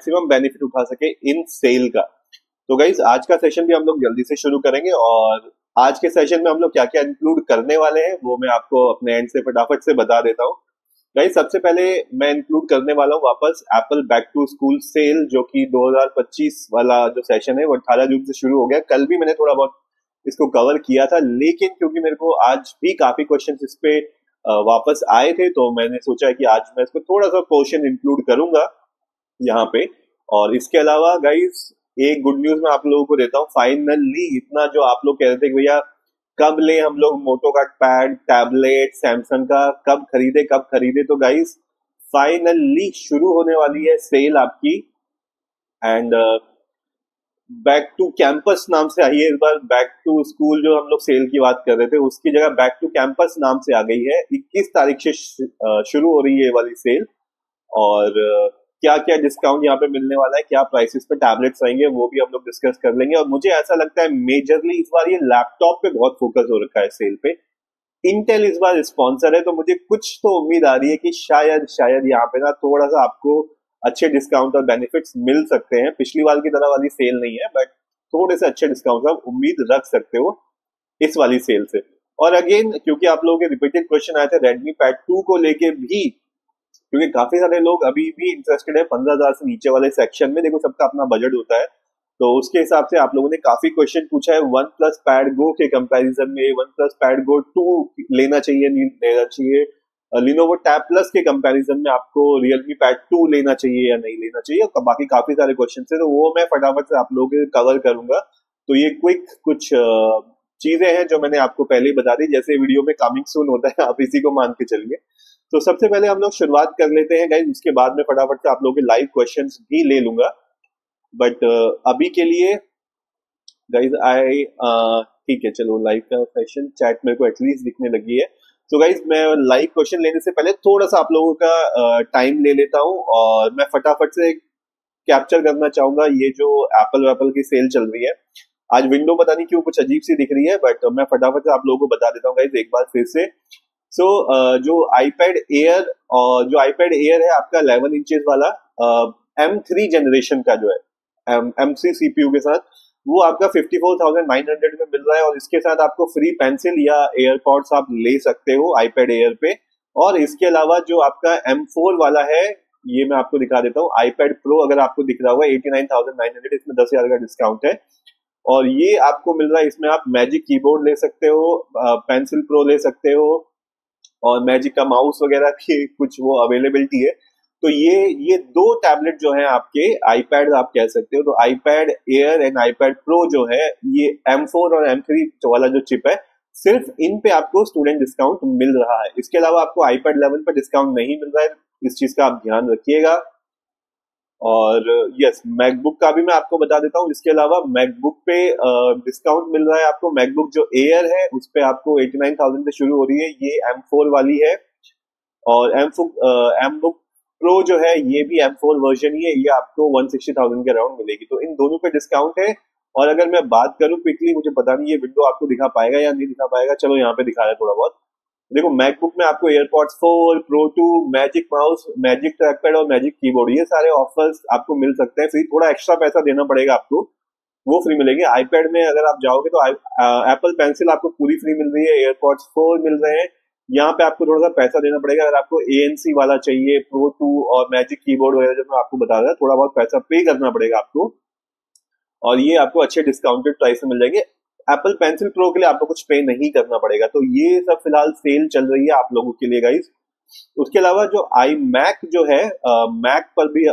Maximum benefit उठा सके इन cell का। तो गाइज आज का सेशन भी हम लोग जल्दी से शुरू करेंगे, और आज के सेशन में हम लोग क्या क्या इंक्लूड करने वाले हैं वो मैं आपको अपने एंड से फटाफट से बता देता हूँ। गाइज सबसे पहले मैं इंक्लूड करने वाला हूँ वापस Apple back to school sale, जो कि 2025 वाला जो सेशन है वो 18 जून से शुरू हो गया। कल भी मैंने थोड़ा बहुत इसको कवर किया था, लेकिन क्योंकि मेरे को आज भी काफी क्वेश्चंस इस पे वापस आए थे, तो मैंने सोचा कि आज मैं इसको थोड़ा सा पोर्शन इंक्लूड करूंगा यहाँ पे। और इसके अलावा गाइस एक गुड न्यूज मैं आप लोगों को देता हूँ, फाइनली इतना जो आप लोग कह रहे थे कि भैया कब ले हम लोग मोटो का पैड टैबलेट सैमसंग का, कब खरीदे, तो गाइस फाइनली शुरू होने वाली है सेल आपकी। एंड बैक टू कैंपस नाम से आई है इस बार। बैक टू स्कूल जो हम लोग सेल की बात कर रहे थे उसकी जगह बैक टू कैंपस नाम से आ गई है। 21 तारीख से शुरू हो रही है ये वाली सेल। और क्या क्या डिस्काउंट यहाँ पे मिलने वाला है, क्या प्राइसेस पे टैबलेट्स आएंगे, वो भी हम लोग डिस्कस कर लेंगे। और मुझे ऐसा लगता है मेजरली इस बार ये लैपटॉप पे बहुत फोकस हो रखा है सेल पे। इंटेल इस बार स्पॉन्सर है, तो मुझे कुछ तो उम्मीद आ रही है कि शायद यहाँ पे ना थोड़ा सा आपको अच्छे डिस्काउंट और बेनिफिट्स मिल सकते हैं। पिछली बार की तरह वाली सेल नहीं है, बट थोड़े से अच्छे डिस्काउंट आप उम्मीद रख सकते हो इस वाली सेल से। और अगेन क्योंकि आप लोगों के रिपीटेड क्वेश्चन आए थे रेडमी पैड 2 को लेके भी, क्योंकि काफी सारे लोग अभी भी इंटरेस्टेड है 15,000 से नीचे वाले सेक्शन में। देखो सबका अपना बजट होता है, तो उसके हिसाब से आप लोगों ने काफी क्वेश्चन पूछा है। वन प्लस पैड गो के कंपैरिजन में वन प्लस पैड गो 2 लेना चाहिए नहीं लेना चाहिए, लिनोवो टैब प्लस के कंपैरिजन में आपको रियलमी पैड 2 लेना चाहिए या नहीं लेना चाहिए, और बाकी काफी सारे क्वेश्चन है, तो वो मैं फटाफट से आप लोगों के कवर करूंगा। तो ये क्विक कुछ चीजें हैं जो मैंने आपको पहले ही बता दी, जैसे वीडियो में कमिंग सून होता है आप इसी को मान के चलिए। तो सबसे पहले हम लोग शुरुआत कर लेते हैं गाइस, उसके बाद में फटाफट से आप लोगों के लाइव क्वेश्चंस भी ले लूंगा। बट अभी के लिए गाइस ठीक है, चलो लाइव का सेशन चैट मेरे को एटलीस्ट दिखने लगी है। तो गाइस मैं लाइव क्वेश्चन लेने से पहले थोड़ा सा आप लोगों का टाइम ले लेता हूँ, और मैं फटाफट से कैप्चर करना चाहूंगा ये जो एप्पल की सेल चल रही है। आज विंडो पता नहीं क्यों कुछ अजीब सी दिख रही है, बट मैं फटाफट से आप लोगों को बता देता हूँ गाइस एक बार फिर से। सो जो आईपैड एयर और जो आईपैड एयर है आपका 11 इंचेस वाला M3 जनरेशन का जो है M3 सीपीयू के साथ, वो आपका 54,900 में मिल रहा है। और इसके साथ आपको फ्री पेंसिल या एयरपॉड्स आप ले सकते हो आईपैड एयर पे। और इसके अलावा जो आपका M4 वाला है, ये मैं आपको दिखा देता हूँ, आईपैड प्रो अगर आपको दिख रहा होगा 89,900, इसमें 10,000 का डिस्काउंट है। और ये आपको मिल रहा है, इसमें आप मैजिक कीबोर्ड ले सकते हो, पेंसिल प्रो ले सकते हो, और मैजिक का माउस वगैरह की कुछ वो अवेलेबिलिटी है। तो ये दो टैबलेट जो है आपके आईपैड आप कह सकते हो, तो iPad air and iPad pro जो है ये M4 और M3 वाला जो चिप है, सिर्फ इन पे आपको स्टूडेंट डिस्काउंट मिल रहा है। इसके अलावा आपको आईपैड 11 पे डिस्काउंट नहीं मिल रहा है, इस चीज का आप ध्यान रखिएगा। और यस, मैकबुक का भी मैं आपको बता देता हूँ। इसके अलावा मैकबुक पे डिस्काउंट मिल रहा है आपको। मैकबुक जो एयर है उस पे आपको 89,000 से शुरू हो रही है, ये M4 वाली है। और M बुक प्रो जो है ये भी M4 वर्जन ही है, ये आपको 160,000 के अराउंड मिलेगी। तो इन दोनों पे डिस्काउंट है। और अगर मैं बात करूं क्विकली, मुझे पता नहीं ये विंडो आपको दिखा पाएगा या नहीं दिखा पाएगा, चलो यहाँ पे दिखा रहा है थोड़ा बहुत। देखो मैकबुक में आपको AirPods 4 pro 2, magic mouse, magic trackpad और मैजिक कीबोर्ड, ये सारे ऑफर्स आपको मिल सकते हैं फ्री। थोड़ा एक्स्ट्रा पैसा देना पड़ेगा आपको, वो फ्री मिलेंगे। आईपैड में अगर आप जाओगे तो एप्पल पेंसिल आपको पूरी फ्री मिल रही है, एयरपॉड्स 4 मिल रहे हैं। यहाँ पे आपको थोड़ा सा पैसा देना पड़ेगा अगर आपको ANC वाला चाहिए, प्रो 2 और मैजिक कीबोर्ड वगैरह जो मैं आपको बता रहा था, थोड़ा बहुत पैसा पे करना पड़ेगा आपको। और ये आपको अच्छे डिस्काउंटेड प्राइस में मिल जाएंगे। एप्पल पेंसिल प्रो के लिए आपको कुछ पे नहीं करना पड़ेगा। तो ये सब फिलहाल सेल चल रही है आप लोगों के लिए गाइस। उसके अलावा जो आई मैक जो है, मैक पर भी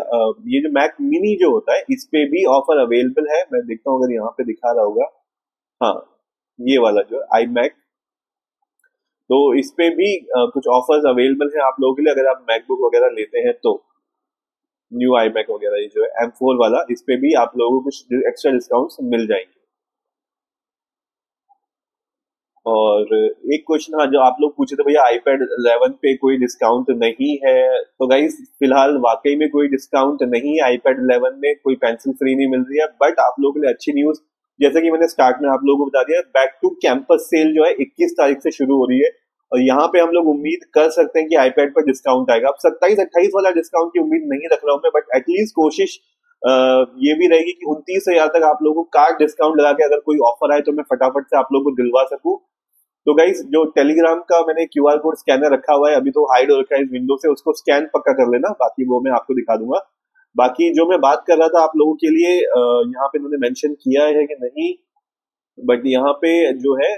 ये जो मैक मिनी जो होता है इस पे भी ऑफर अवेलेबल है। मैं देखता हूँ अगर यहाँ पे दिखा रहा होगा, हाँ ये वाला जो आई मैक, तो इस पे भी कुछ ऑफर्स अवेलेबल है आप लोगों के लिए अगर आप मैकबुक वगैरह लेते हैं तो। न्यू आई मैक वगैरह ये जो है M4 वाला, इस पे भी आप लोगों को कुछ एक्स्ट्रा डिस्काउंट्स मिल जाएंगे। और एक क्वेश्चन हाँ जो आप लोग पूछे थे, भैया आईपैड 11 पे कोई डिस्काउंट नहीं है, तो गाइस फिलहाल वाकई में कोई डिस्काउंट नहीं है। आईपैड 11 में कोई पेंसिल फ्री नहीं मिल रही है। बट आप लोगों के लिए अच्छी न्यूज, जैसे कि मैंने स्टार्ट में आप लोगों को बता दिया, बैक टू कैंपस सेल जो है 21 तारीख से शुरू हो रही है। और यहाँ पे हम लोग उम्मीद कर सकते हैं कि आईपैड पर डिस्काउंट आएगा। अब 27-28 वाला डिस्काउंट की उम्मीद नहीं रख रहा हूँ मैं, बट एटलीस्ट कोशिश ये भी रहेगी कि 29,000 तक आप लोगों को कार्ड डिस्काउंट लगा के अगर कोई ऑफर आए तो मैं फटाफट से आप लोगों को दिलवा सकूं। तो गाइज जो टेलीग्राम का मैंने क्यूआर कोड स्कैनर रखा हुआ है, अभी तो हाइड हो रखा है इस विंडो से, उसको स्कैन पक्का कर लेना, बाकी वो मैं आपको दिखा दूंगा। बाकी जो मैं बात कर रहा था आप लोगों के लिए, यहाँ पे उन्होंने मेंशन किया है कि नहीं, बट यहाँ पे जो है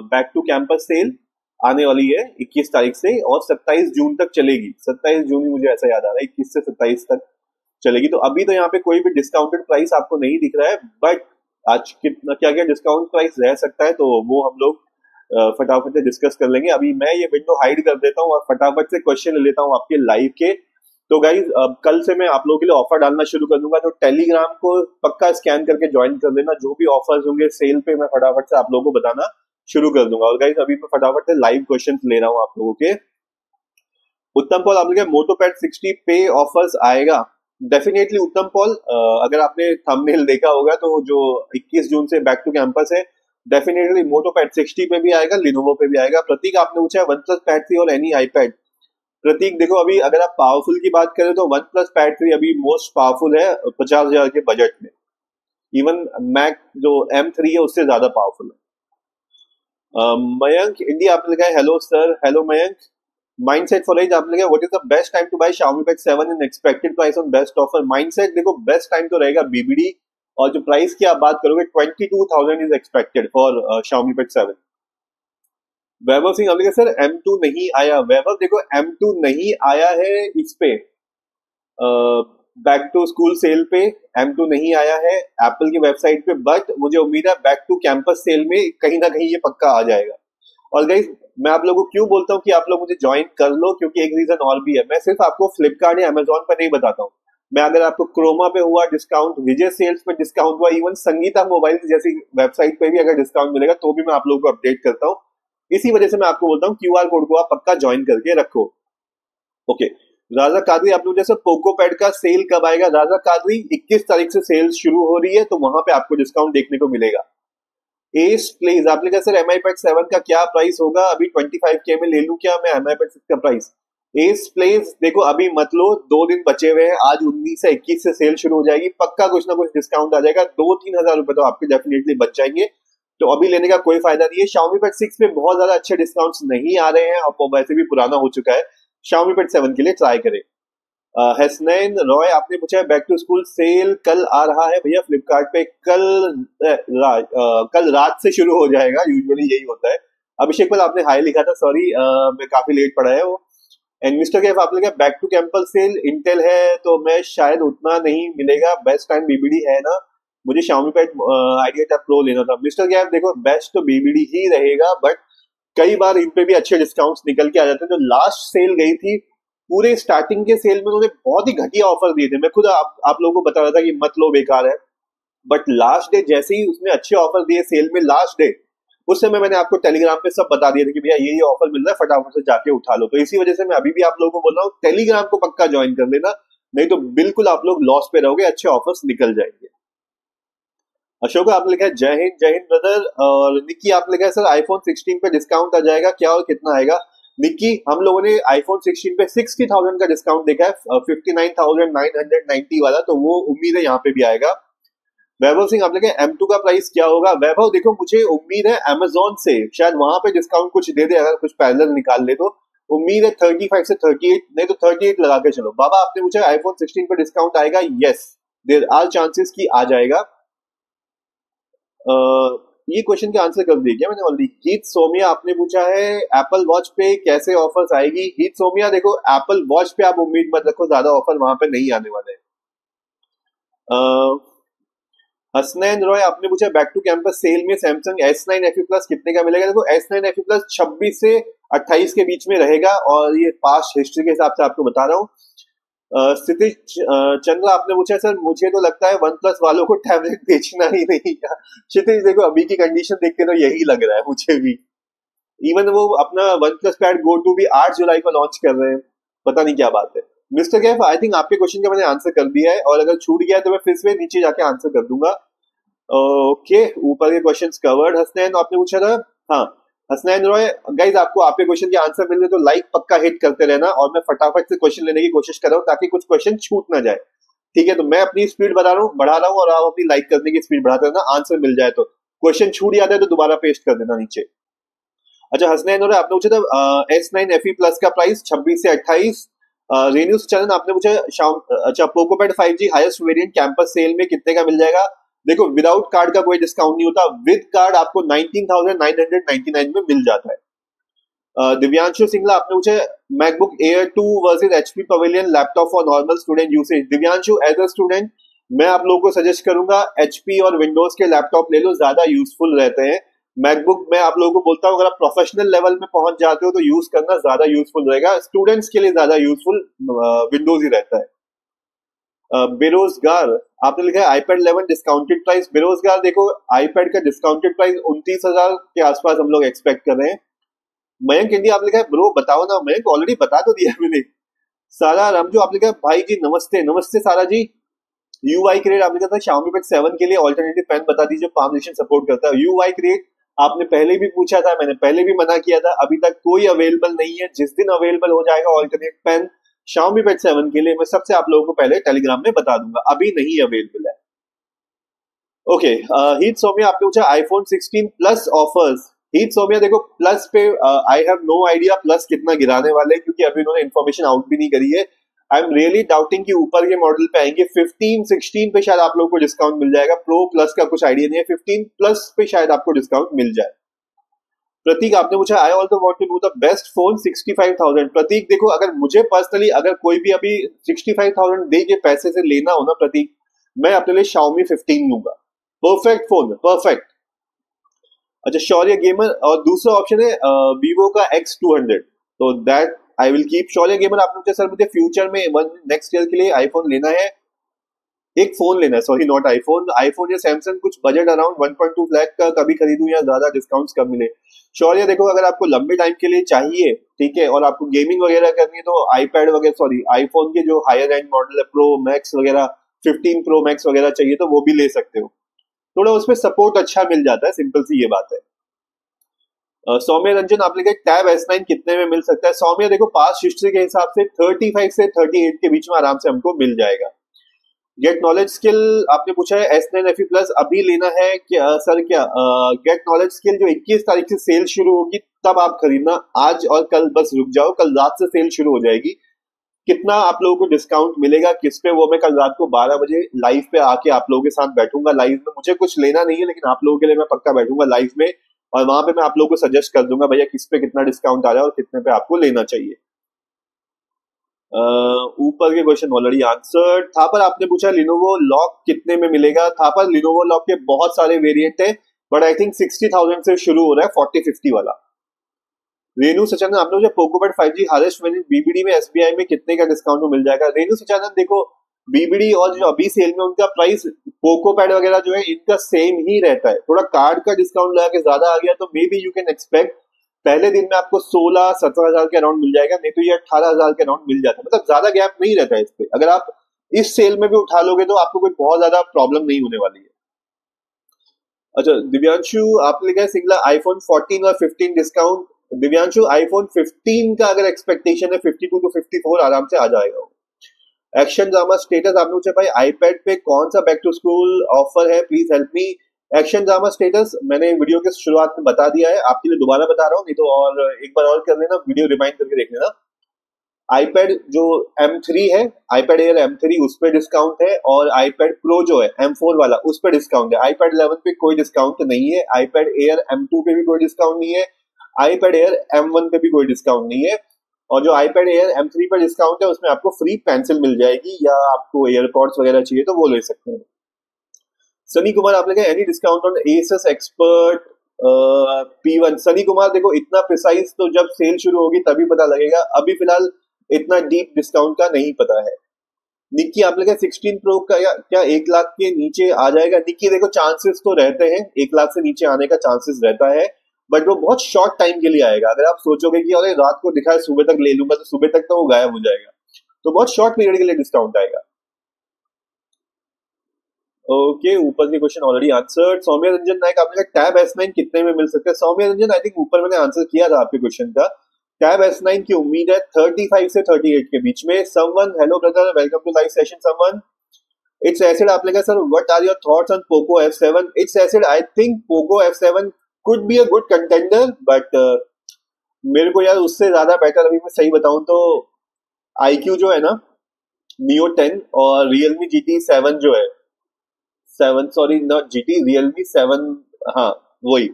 बैक टू कैंपस सेल आने वाली है 21 तारीख से और 27 जून तक चलेगी। 27 जून ही मुझे ऐसा याद आ रहा है, 21 से 27 तक चलेगी। तो अभी तो यहाँ पे कोई भी डिस्काउंटेड प्राइस आपको नहीं दिख रहा है, बट आज कितना क्या क्या डिस्काउंट प्राइस रह सकता है तो वो हम लोग फटाफट से डिस्कस कर लेंगे। अभी मैं ये विंडो हाइड कर देता हूँ और फटाफट से क्वेश्चन ले लेता हूँ आपके लाइव के। तो गाइज कल से मैं आप लोगों के लिए ऑफर डालना शुरू कर दूंगा, तो टेलीग्राम को पक्का स्कैन करके ज्वाइन कर लेना। जो भी ऑफर्स होंगे सेल पे मैं फटाफट से आप लोगों को बताना शुरू कर दूंगा। और गाइज अभी मैं फटाफट से लाइव क्वेश्चन ले रहा हूँ आप लोगों के। उत्तम पॉल आपने मोटोपैड 60 पे ऑफर्स आएगा? डेफिनेटली उत्तम पॉल, अगर आपने थंबनेल देखा होगा तो जो 21 जून से बैक टू कैंपस है, डेफिनेटली मोटोपैड 60 पे भी आएगा, लिनोवो पे भी आएगा। प्रतीक आपने पूछा है वन प्लस पैड 3 और एनी आईपैड। प्रतीक देखो, अभी अगर आप पावरफुल की बात करें तो वन प्लस पैड 3 अभी मोस्ट पावरफुल है 50,000 के बजट में। इवन मैक जो M3 है उससे ज्यादा पावरफुल है। मयंक इंडिया आपने लिखा है hello sir. Hello Mayank. Mindset for एज आपने लिखा what is the best time to buy Xiaomi Pad 7 in expected price on best offer? Mindset देखो, बेस्ट टाइम तो रहेगा BBD, और जो प्राइस की आप बात करोगे 22,000 is expected for Xiaomi Pad 7। वैभव सिंह आपने कहा सर M2 नहीं आया। वैभव देखो, M2 नहीं आया है इस पे बैक टू स्कूल सेल पे, M2 नहीं आया है एप्पल की वेबसाइट पे, बट मुझे उम्मीद है बैक टू कैंपस सेल में कहीं ना कहीं ये पक्का आ जाएगा। और गाइस मैं आप लोगों को क्यों बोलता हूँ कि आप लोग मुझे ज्वाइन कर लो, क्योंकि एक रीजन और भी है। मैं सिर्फ आपको फ्लिपकार्ट या अमेजोन पर नहीं बताता हूँ, मैं अगर आपको क्रोमा पे हुआ डिस्काउंट, विजय सेल्स पे डिस्काउंट हुआ, इवन संगीता मोबाइल जैसी वेबसाइट पे भी अगर डिस्काउंट मिलेगा तो भी मैं आप लोगों को अपडेट करता हूँ। इसी वजह से मैं आपको बोलता हूँ क्यूआर कोड को आप पक्का ज्वाइन करके रखो। ओके, राजा कादरी आप लोग जैसे पोको पैड का सेल कब आएगा? राजा कादरी 21 तारीख से सेल शुरू हो रही है, तो वहां पे आपको डिस्काउंट देखने को मिलेगा। एस प्लीज आपने कहा सर MI Pad 7 का क्या प्राइस होगा? अभी 25K में ले लूं क्या मैं MI Pad 6 का प्राइस? एस प्लीज देखो, अभी मत लो, 2 दिन बचे हुए हैं, आज 19 से 21 से सेल शुरू हो जाएगी, पक्का कुछ ना कुछ डिस्काउंट आ जाएगा, 2-3 हजार रुपए तो आपके डेफिनेटली बच जाएंगे। तो अभी लेने का कोई फायदा नहीं है। Xiaomi Pad 6 पे बहुत ज्यादा अच्छे डिस्काउंट्स नहीं आ रहे हैं, और वैसे भी पुराना हो चुका है। Xiaomi Pad 7 के लिए ट्राई करें। हसनैन रॉय आपने पूछा है बैक टू स्कूल सेल कल आ रहा है भैया फ्लिपकार्ट पे, कल रात से शुरू हो जाएगा, यूजुअली यही होता है। अभिषेक पर आपने हाई लिखा था, सॉरी मैं काफी लेट पड़ा है वो। एंड मिस्टर कैफ आपने कहा back to campus sale Intel है तो मैं शायद उतना नहीं मिलेगा, बेस्ट टाइम BBD है ना, मुझे Xiaomi Pad Idea Tab Pro लेना था। मिस्टर कैफ देखो, बेस्ट तो BBD ही रहेगा, बट कई बार इन पे भी अच्छे डिस्काउंट्स निकल के आ जाते हैं। जो लास्ट सेल गई थी, पूरे स्टार्टिंग के सेल में उन्होंने बहुत ही घटिया ऑफर दिए थे, मैं खुद आप लोगों को बता रहा था कि मत लो, बेकार है। बट लास्ट डे जैसे ही उसने अच्छे ऑफर दिए सेल में, लास्ट डे उस समय मैंने आपको टेलीग्राम पे सब बता दिया था कि भैया ये ऑफर मिल रहा है, फटाफट से जाके उठा लो। तो इसी वजह से मैं अभी भी आप लोगों को बोल रहा हूँ टेलीग्राम को पक्का ज्वाइन कर लेना, नहीं तो बिल्कुल आप लोग लॉस पे रहोगे, अच्छे ऑफर्स निकल जाएंगे। अशोक आपने लिखा है जय हिंद ब्रदर। और निक्की आपने लिखा है सर iPhone 16 पे डिस्काउंट आ जाएगा क्या और कितना आएगा? निक्की, हम लोगों ने iPhone 16 पे 60,000 का डिस्काउंट देखा है, 59,990 वाला, तो वो उम्मीद है यहाँ पे भी आएगा। वैभव सिंह आपने कहा M2 का प्राइस क्या होगा? वैभव देखो, मुझे उम्मीद है Amazon से शायद वहां पे डिस्काउंट कुछ दे दे, अगर कुछ पैरेलल निकाल ले तो उम्मीद है 35 से 38, नहीं तो 38 लगा के चलो। बाबा आपने पूछा iPhone 16 पे डिस्काउंट आएगा? यस, देयर आर चांसेस कि आ जाएगा। ये क्वेश्चन का आंसर कर दिया क्या मैंने ऑलरेडी? हीत सोमिया आपने पूछा है एप्पल वॉच पे कैसे ऑफर्स आएगी? हीत सोमिया देखो, एप्पल वॉच पे आप उम्मीद मत रखो, ज्यादा ऑफर वहां पे नहीं आने वाले हैं। हसनैन रॉय आपने पूछा बैक टू कैंपस सेल में सैमसंग S9 FE Plus कितने का मिलेगा? देखो S9 FE Plus 26 से 28 के बीच में रहेगा, और ये पास्ट हिस्ट्री के हिसाब से आपको बता रहा हूँ। स्थिति चंद्र आपने पूछा सर मुझे तो लगता है वन प्लस वालों को टैबलेट बेचना ही नहीं था। क्षितिज देखो, अभी की कंडीशन देख के तो यही लग रहा है मुझे भी। इवन वो अपना OnePlus pad go two भी 8 जुलाई को लॉन्च कर रहे हैं, पता नहीं क्या बात है। मिस्टर कैफ आई थिंक आपके क्वेश्चन का मैंने आंसर कर दिया है, और अगर छूट गया तो मैं फिर से नीचे जाके आंसर कर दूंगा। ओके, ऊपर के क्वेश्चंस कवर्ड। हसनैन आपने पूछा था, हाँ हसनैन रॉय, गाइज आपको आपके क्वेश्चन के आंसर मिल रहे तो लाइक पक्का हिट करते रहना, और मैं फटाफट से क्वेश्चन लेने की कोशिश कर रहा हूँ ताकि कुछ क्वेश्चन छूट ना जाए। ठीक है, तो मैं अपनी स्पीड बढ़ा रहा हूँ और आप अपनी लाइक करने की स्पीड बढ़ाते रहना, आंसर मिल जाए तो। क्वेश्चन छूट जाता है तो दोबारा पेस्ट कर देना नीचे। अच्छा, हसनैन और आपने पूछा था S9 FE प्लस का प्राइस 26 से 28। रेन्यूज चैनल आपने पूछा शाम, अच्छा Poco pad 5G highest variant campus sale में कितने का मिल जाएगा। देखो विदाउट कार्ड का कोई डिस्काउंट नहीं होता, विद कार्ड आपको 19,999 में मिल जाता है। दिव्यांशु सिंगला आपने पूछा MacBook Air 2 versus HP pavilion laptop for normal student usage. Divyanshu as a student मैं आप लोगों को सजेस्ट करूंगा HP और विंडोज के लैपटॉप ले लो, ज्यादा यूजफुल रहते हैं। मैकबुक मैं आप लोगों को बोलता हूँ अगर आप प्रोफेशनल लेवल में पहुंच जाते हो तो यूज करना ज्यादा यूजफुल रहेगा, स्टूडेंट्स के लिए ज्यादा यूजफुल विंडोज ही रहता है। बेरोजगार आपने लिखा है आईपैड 11 डिस्काउंटेड प्राइस। बेरोजगार देखो आईपैड का डिस्काउंटेड प्राइस 29,000 के आसपास हम लोग एक्सपेक्ट कर रहे हैं। मयंक इंडिया आप लिखा है ब्रो बताओ ना। मयंक ऑलरेडी बता तो दिया मैंने। सारा रामजू आप लिखा है भाई जी नमस्ते। नमस्ते सारा जी। UI क्रिएट आपने कहा था Xiaomi Pad 7 के लिए ऑल्टरनेटिव पेन बता दीजिए, पाम नेशन सपोर्ट करता है। UI क्रिएट आपने पहले भी पूछा था, मैंने पहले भी मना किया था, अभी तक कोई अवेलेबल नहीं है। जिस दिन अवेलेबल हो जाएगा ऑल्टरनेट पेन Xiaomi Pad 7 के लिए मैं सबसे आप लोगों को पहले टेलीग्राम में बता दूंगा, अभी नहीं अवेलेबल है। ओके, हीत सौम्या आपने पूछा आईफोन 16 प्लस ऑफर्स। हीत सौम्या देखो प्लस पे I have no idea plus कितना गिराने वाले हैं, क्योंकि अभी उन्होंने इन्फॉर्मेशन आउट भी नहीं करी है। आई एम रियली डाउटिंग कि ऊपर के मॉडल पे आएंगे। 15 16 पे शायद आप लोगों को डिस्काउंट मिल जाएगा, प्रो प्लस का कुछ आइडिया नहीं है, 15 प्लस पे शायद आपको डिस्काउंट मिल जाए। प्रतीक आपने पूछा I also want to know the best phone 65,000। Prateek देखो अगर मुझे पर्सनली अगर कोई भी अभी 65,000 दे के पैसे से लेना हो ना प्रतीक, मैं अपने लिए Xiaomi 15 लूंगा, परफेक्ट फोन परफेक्ट। अच्छा शौर्य गेमर, और दूसरा ऑप्शन है वीवो का X200, तो that I will keep. Shaurya gamer आपने पूछा सर मुझे फ्यूचर में नेक्स्ट ईयर के लिए आईफोन लेना है, एक फोन लेना है, सॉरी नॉट आईफोन, आईफोन या सैमसंग, कुछ बजट अराउंड 1.2 लाख का कभी खरीदूं या ज्यादा डिस्काउंट्स कब मिले। शौर्य देखो अगर आपको लंबे टाइम के लिए चाहिए ठीक है और आपको गेमिंग वगैरह करनी है तो आईपैड वगैरह सॉरी आईफोन के जो हायर एंड मॉडल है प्रो मैक्स वगैरह 15 प्रो मैक्स वगैरह चाहिए तो वो भी ले सकते हो, थोड़ा उसमें सपोर्ट अच्छा मिल जाता है, सिंपल सी ये बात है। सौम्य रंजन आप लिखे टैब S9 कितने में मिल सकता है। सौम्य देखो पास्ट हिस्ट्री के हिसाब से 35 से 38 के बीच में आराम से हमको मिल जाएगा। गेट नॉलेज स्किल आपने पूछा है S9 FE प्लस अभी लेना है क्या सर, क्या गेट नॉलेज स्किल जो 21 तारीख से सेल शुरू होगी तब आप खरीदना, आज और कल बस रुक जाओ, कल रात से सेल शुरू हो जाएगी। कितना आप लोगों को डिस्काउंट मिलेगा किस पे, वो मैं कल रात को 12 बजे लाइव पे आके आप लोगों के साथ बैठूंगा। लाइव में मुझे कुछ लेना नहीं है लेकिन आप लोगों के लिए मैं पक्का बैठूंगा लाइव में, और वहां पे मैं आप लोगों को सजेस्ट कर दूंगा भैया किस पे कितना डिस्काउंट आ रहा है और कितने पे आपको लेना चाहिए। ऊपर के क्वेश्चन ऑलरेडी आंसर्ड था, पर आपने पूछा लिनोवो लॉक कितने में मिलेगा था, पर लिनोवो लॉक के बहुत सारे वेरिएंट है बट आई थिंक 60,000 से शुरू हो रहा है 40-50 वाला। रेणु सचानंद आपने पूछा Poco pad 5G highest variant BBD में SBI में कितने का डिस्काउंट में मिल जाएगा। रेणु सचानंद देखो BBD और जो अभी सेल में उनका प्राइस पोको पैड वगैरह जो है इनका सेम ही रहता है, थोड़ा कार्ड का डिस्काउंट लगा के ज्यादा आ गया तो may be you can expect पहले दिन में आपको 16-17 हजार के अराउंड मिल जाएगा, नहीं तो ये 18 हजार के अराउंड मिल जाता है, मतलब ज्यादा गैप नहीं रहता है इस पे। अगर आप इस सेल में भी उठा लोगे तो आपको कोई बहुत ज्यादा प्रॉब्लम नहीं होने वाली है। अच्छा दिव्यांशु आप लिखा है सिंगला आईफोन 14 और 15 डिस्काउंट। दिव्यांशु आईफोन 15 का अगर एक्सपेक्टेशन है 52 to 54 आराम से आ जाएगा। एक्शन ड्रामा स्टेटस आपने पूछा भाई आईपैड पे कौन सा बैक टू स्कूल ऑफर है please help me. Action drama status मैंने वीडियो के शुरुआत में बता दिया है, आपके लिए दोबारा बता रहा हूँ, नहीं तो और एक बार और कर लेना, वीडियो रिमाइंड करके देख लेना। आईपैड जो M3 है, आईपैड एयर M3 उस पर डिस्काउंट है, और आईपैड प्रो जो है M4 वाला उस पर डिस्काउंट है। आईपैड 11 पे कोई डिस्काउंट नहीं है, आईपैड एयर M2 पे भी कोई डिस्काउंट नहीं है, आईपैड एयर M1 पे भी कोई डिस्काउंट नहीं है, और जो आईपैड एयर M3 पर डिस्काउंट है उसमें आपको फ्री पेंसिल मिल जाएगी, या आपको एयरपॉड्स वगैरह चाहिए तो वो ले सकते हैं। सनी कुमार आप लिखा any discount on Asus expert P1। Sunny Kumar देखो इतना प्रिसाइज तो जब सेल शुरू होगी तभी पता लगेगा, अभी फिलहाल इतना डीप डिस्काउंट का नहीं पता है। निक्की आप लिखा 16 प्रो का क्या 1 लाख के नीचे आ जाएगा। निक्की देखो चांसेस तो रहते हैं 1 लाख से नीचे आने का चांसेस रहता है, बट वो बहुत शॉर्ट टाइम के लिए आएगा। अगर आप सोचोगे कि अरे रात को दिखा है सुबह तक ले लूंगा तो सुबह तक तो वो गायब हो जाएगा, तो बहुत शॉर्ट पीरियड के लिए डिस्काउंट आएगा। ओके ऊपर के क्वेश्चन ऑलरेडी आंसर्ड। सौम्य रंजन नायक आपने कहा टैब S9 कितने में मिल सकता है। सौम्य रंजन आई थिंक ऊपर मैंने आंसर किया था आपके क्वेश्चन का। टैब S9 की उम्मीद है 35 से 38 के बीच में। Someone hello brother welcome to live session someone. It's acid आपने कहा sir what are your thoughts on Poco F7? It's acid. I think Poco F7 could be a good contender, but मेरे को यार उससे ज्यादा बेटर अभी मैं सही बताऊं तो iQ जो है ना Neo 10 और Realme GT 7 जो है 7 सॉरी नॉट GT Realme 7 हाँ वही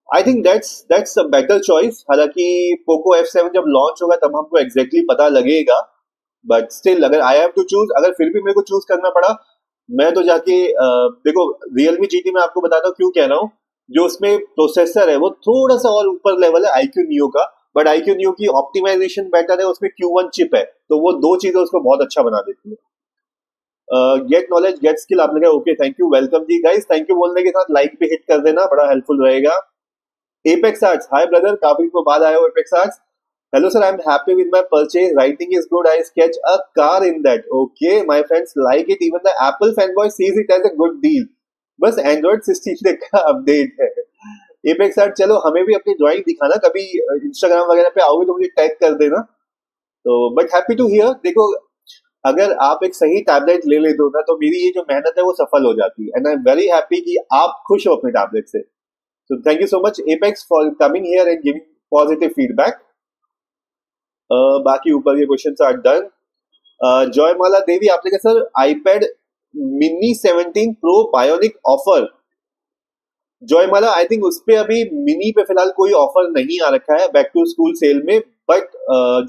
I think that's a better choice हालांकि Poco F7 जब लॉन्च होगा तब हमको एग्जैक्टली पता लगेगा बट स्टिल अगर आई हैव टू चूज अगर फिर भी मेरे को चूज करना पड़ा मैं तो जाके देखो Realme GT में आपको बताता हूँ क्यों कह रहा हूँ जो उसमें प्रोसेसर है वो थोड़ा सा और ऊपर लेवल है iQ Neo का बट iQ Neo की ऑप्टिमाइजेशन बेटर है उसमें Q1 चिप है तो वो दो चीजें उसको बहुत अच्छा बना देती है गेट नॉलेज गेट स्किल आपने कहा okay thank you welcome ji guys thank you बोलने के साथ लाइक भी हिट कर देना बड़ा हेल्पफुल रहेगा एपेक्स आर्ट्स हाय ब्रदर काफी को बाद आए हो Apex Arts hello sir I am happy with my purchase writing is good I sketch a car in that okay my friends like it even the Apple fanboy sees it as a good deal बस Android 16 का update है apex art चलो हमें भी अपनी drawing दिखाना कभी Instagram वगैरह पे आओगे तो मुझे टैग कर देना तो बट हैप्पी टू हियर देखो अगर आप एक सही टैबलेट ले लेते हो ना तो मेरी ये जो मेहनत है वो सफल हो जाती है and I am very happy कि आप खुश हो अपने टैबलेट से so thank you so much Apex for coming here and giving positive feedback बाकी ऊपर के questions are done Joymala Devi आपने कहा sir iPad mini 17 pro bionic offer Joymala I think उस पे अभी मिनी पे फिलहाल कोई ऑफर नहीं आ रखा है बैक टू स्कूल सेल में बट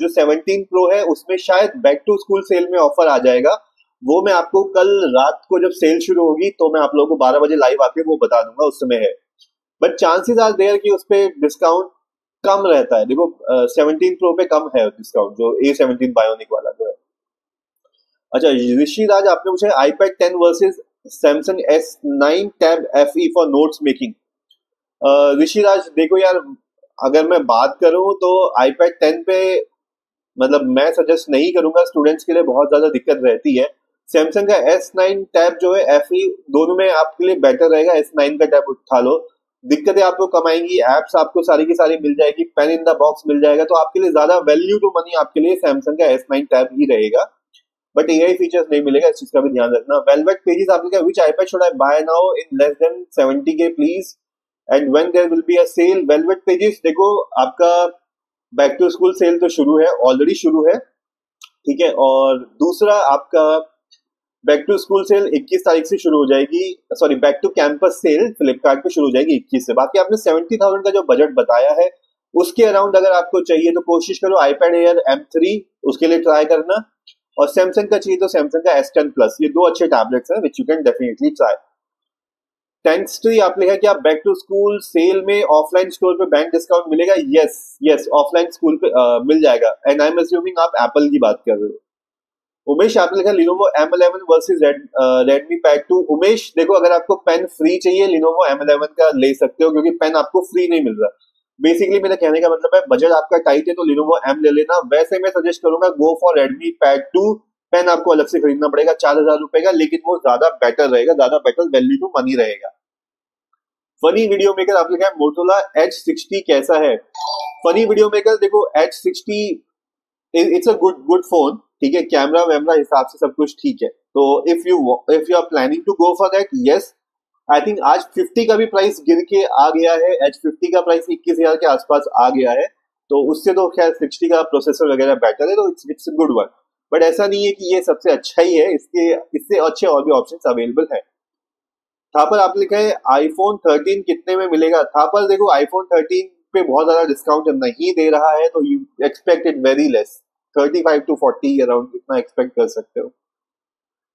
जो 17 प्रो है उसमें शायद बैक टू स्कूल सेल में ऑफर आ जाएगा वो मैं आपको कल रात को जब सेल शुरू होगी तो मैं आप लोगों को 12 बजे लाइव आके वो बता दूंगा उस समय है बट चांसेस आर देयर कि उस पे डिस्काउंट कम रहता है देखो 17 प्रो पे कम है डिस्काउंट जो A17 बायोनिक वाला जो है अच्छा ऋषि राज आपने पूछा iPad 10 versus Samsung S9 tab FE for notes making Rishi Raj देखो यार अगर मैं बात करूं तो आईपैड 10 पे मतलब मैं सजेस्ट नहीं करूंगा स्टूडेंट्स के लिए बहुत ज्यादा दिक्कत रहती है सैमसंग का S9 टैब जो है FE दोनों में आपके लिए बेटर रहेगा S9 का टैब उठा लो दिक्कतें आपको कम आएंगी एप्स आपको सारी की सारी मिल जाएगी पेन इन द बॉक्स मिल जाएगा तो आपके लिए ज्यादा वैल्यू टू मनी आपके लिए सैमसंग का S9 टैब ही रहेगा बट एआई फीचर्स नहीं मिलेगा इस चीज का भी ध्यान रखना वेलवेट पेजेस आपने कहा which iPad should I buy now in less than 70K please and when there will be a sale velvet pages देखो आपका बैक टू स्कूल सेल तो शुरू है ऑलरेडी शुरू है ठीक है और दूसरा आपका बैक टू स्कूल सेल 21 तारीख से शुरू हो जाएगी sorry back to campus sale Flipkart पे शुरू हो जाएगी 21 से बाकी आपने 70,000 का जो बजट बताया है उसके अराउंड अगर आपको चाहिए तो कोशिश करो आईपैड एयर M3 उसके लिए ट्राई करना और सैमसंग का चाहिए तो सैमसंग का S10 प्लस ये दो अच्छे टैबलेट्स हैं which you can definitely try thanks to आप लिखा कि आप बैक टू स्कूल सेल में ऑफलाइन स्टोर पे बैंक डिस्काउंट मिलेगा यस यस ऑफलाइन स्कूल पे मिल जाएगा एंड आई एम अज्यूमिंग आप एप्पल की बात कर रहे हो उमेश आपने लिखा Lenovo M11 versus Redmi pad 2 Umesh देखो अगर आपको पेन फ्री चाहिए लिनोवो M11 का ले सकते हो क्योंकि पेन आपको फ्री नहीं मिल रहा बेसिकली मेरा कहने का मतलब है बजट आपका टाइट है तो लिनोवो M ले लेना वैसे मैं सजेस्ट करूंगा go for Redmi pad 2 pen आपको अलग से खरीदना पड़ेगा 4,000 रुपए का लेकिन वो ज्यादा बेटर रहेगा ज्यादा बेटर वैल्यू टू मनी रहेगा फनी वीडियो मेकर आपने कहा मोटोरोला H60 कैसा है फनी वीडियो मेकर देखो H60 it's a good phone ठीक है कैमरा वैमरा हिसाब से सब कुछ ठीक है तो if you are planning to go for that yes I think आज 50 का भी प्राइस गिर के आ गया है H50 का प्राइस 21,000 के आसपास आ गया है तो उससे तो खैर 60 का प्रोसेसर वगैरह बेटर है तो it's a good one but ऐसा नहीं है कि ये सबसे अच्छा ही है इससे अच्छे और भी ऑप्शंस अवेलेबल है थापर आप लिखा है आईफोन 13 कितने में मिलेगा थापर देखो आईफोन 13 पे बहुत ज्यादा डिस्काउंट नहीं दे रहा है तो you expect it very less 35 to 40 around इतना एक्सपेक्ट कर सकते हो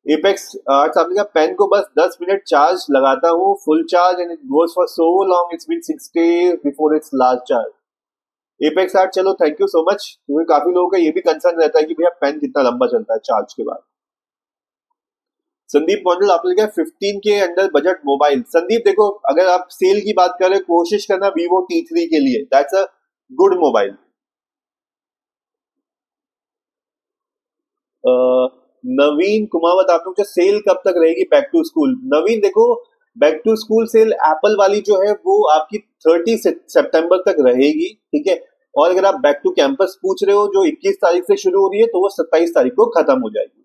एपेक्स आर्ट्स आपने कहा पेन को बस 10 मिनट चार्ज लगाता हूँ full charge and it goes for so long it's been 6 days before its last charge apex art चलो थैंक यू सो मच क्योंकि काफी लोगों का ये भी कंसर्न रहता है कि भैया पेन कितना लंबा चलता है चार्ज के बाद संदीप मॉडल आपने कहा 15 के अंडर बजट मोबाइल संदीप देखो अगर आप सेल की बात करें कोशिश करना Vivo T3 के लिए दैट्स अ गुड मोबाइल नवीन कुमावत आपने पूछा सेल कब तक रहेगी बैक टू स्कूल नवीन देखो back to school sale Apple वाली जो है वो आपकी 30 सितंबर तक रहेगी ठीक है और अगर आप बैक टू कैंपस पूछ रहे हो जो 21 तारीख से शुरू हो रही है तो वो 27 तारीख को खत्म हो जाएगी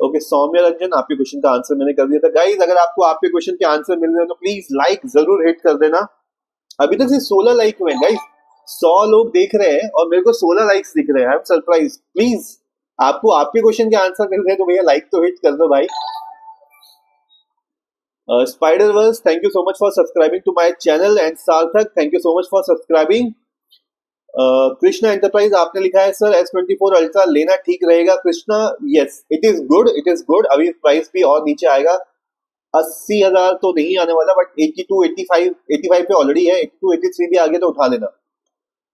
ओके सौम्य रंजन, आपके क्वेश्चन का आंसर मैंने कर दिया था। गाइज अगर आपको आपके क्वेश्चन के आंसर मिल रहे हैं तो प्लीज लाइक जरूर हिट कर देना। अभी तक से 16 लाइक हुए गाइज, 100 लोग देख रहे हैं और मेरे को 16 लाइक्स दिख रहे हैं। I am surprise. प्लीज आपको आपके क्वेश्चन के आंसर मिल रहे हैं तो भैया लाइक तो हिट कर दो भाई। Spider verse, thank you so much for subscribing to my channel and Sarthak, thank you so much for subscribing. Krishna enterprise आपने लिखा है सर S24 अल्ट्रा लेना ठीक रहेगा। Krishna yes it is good, it is good. अभी प्राइस भी और नीचे आएगा, 80,000 तो नहीं आने वाला, बट 82, 85 पे ऑलरेडी है। 82, 83 भी आगे तो उठा लेना।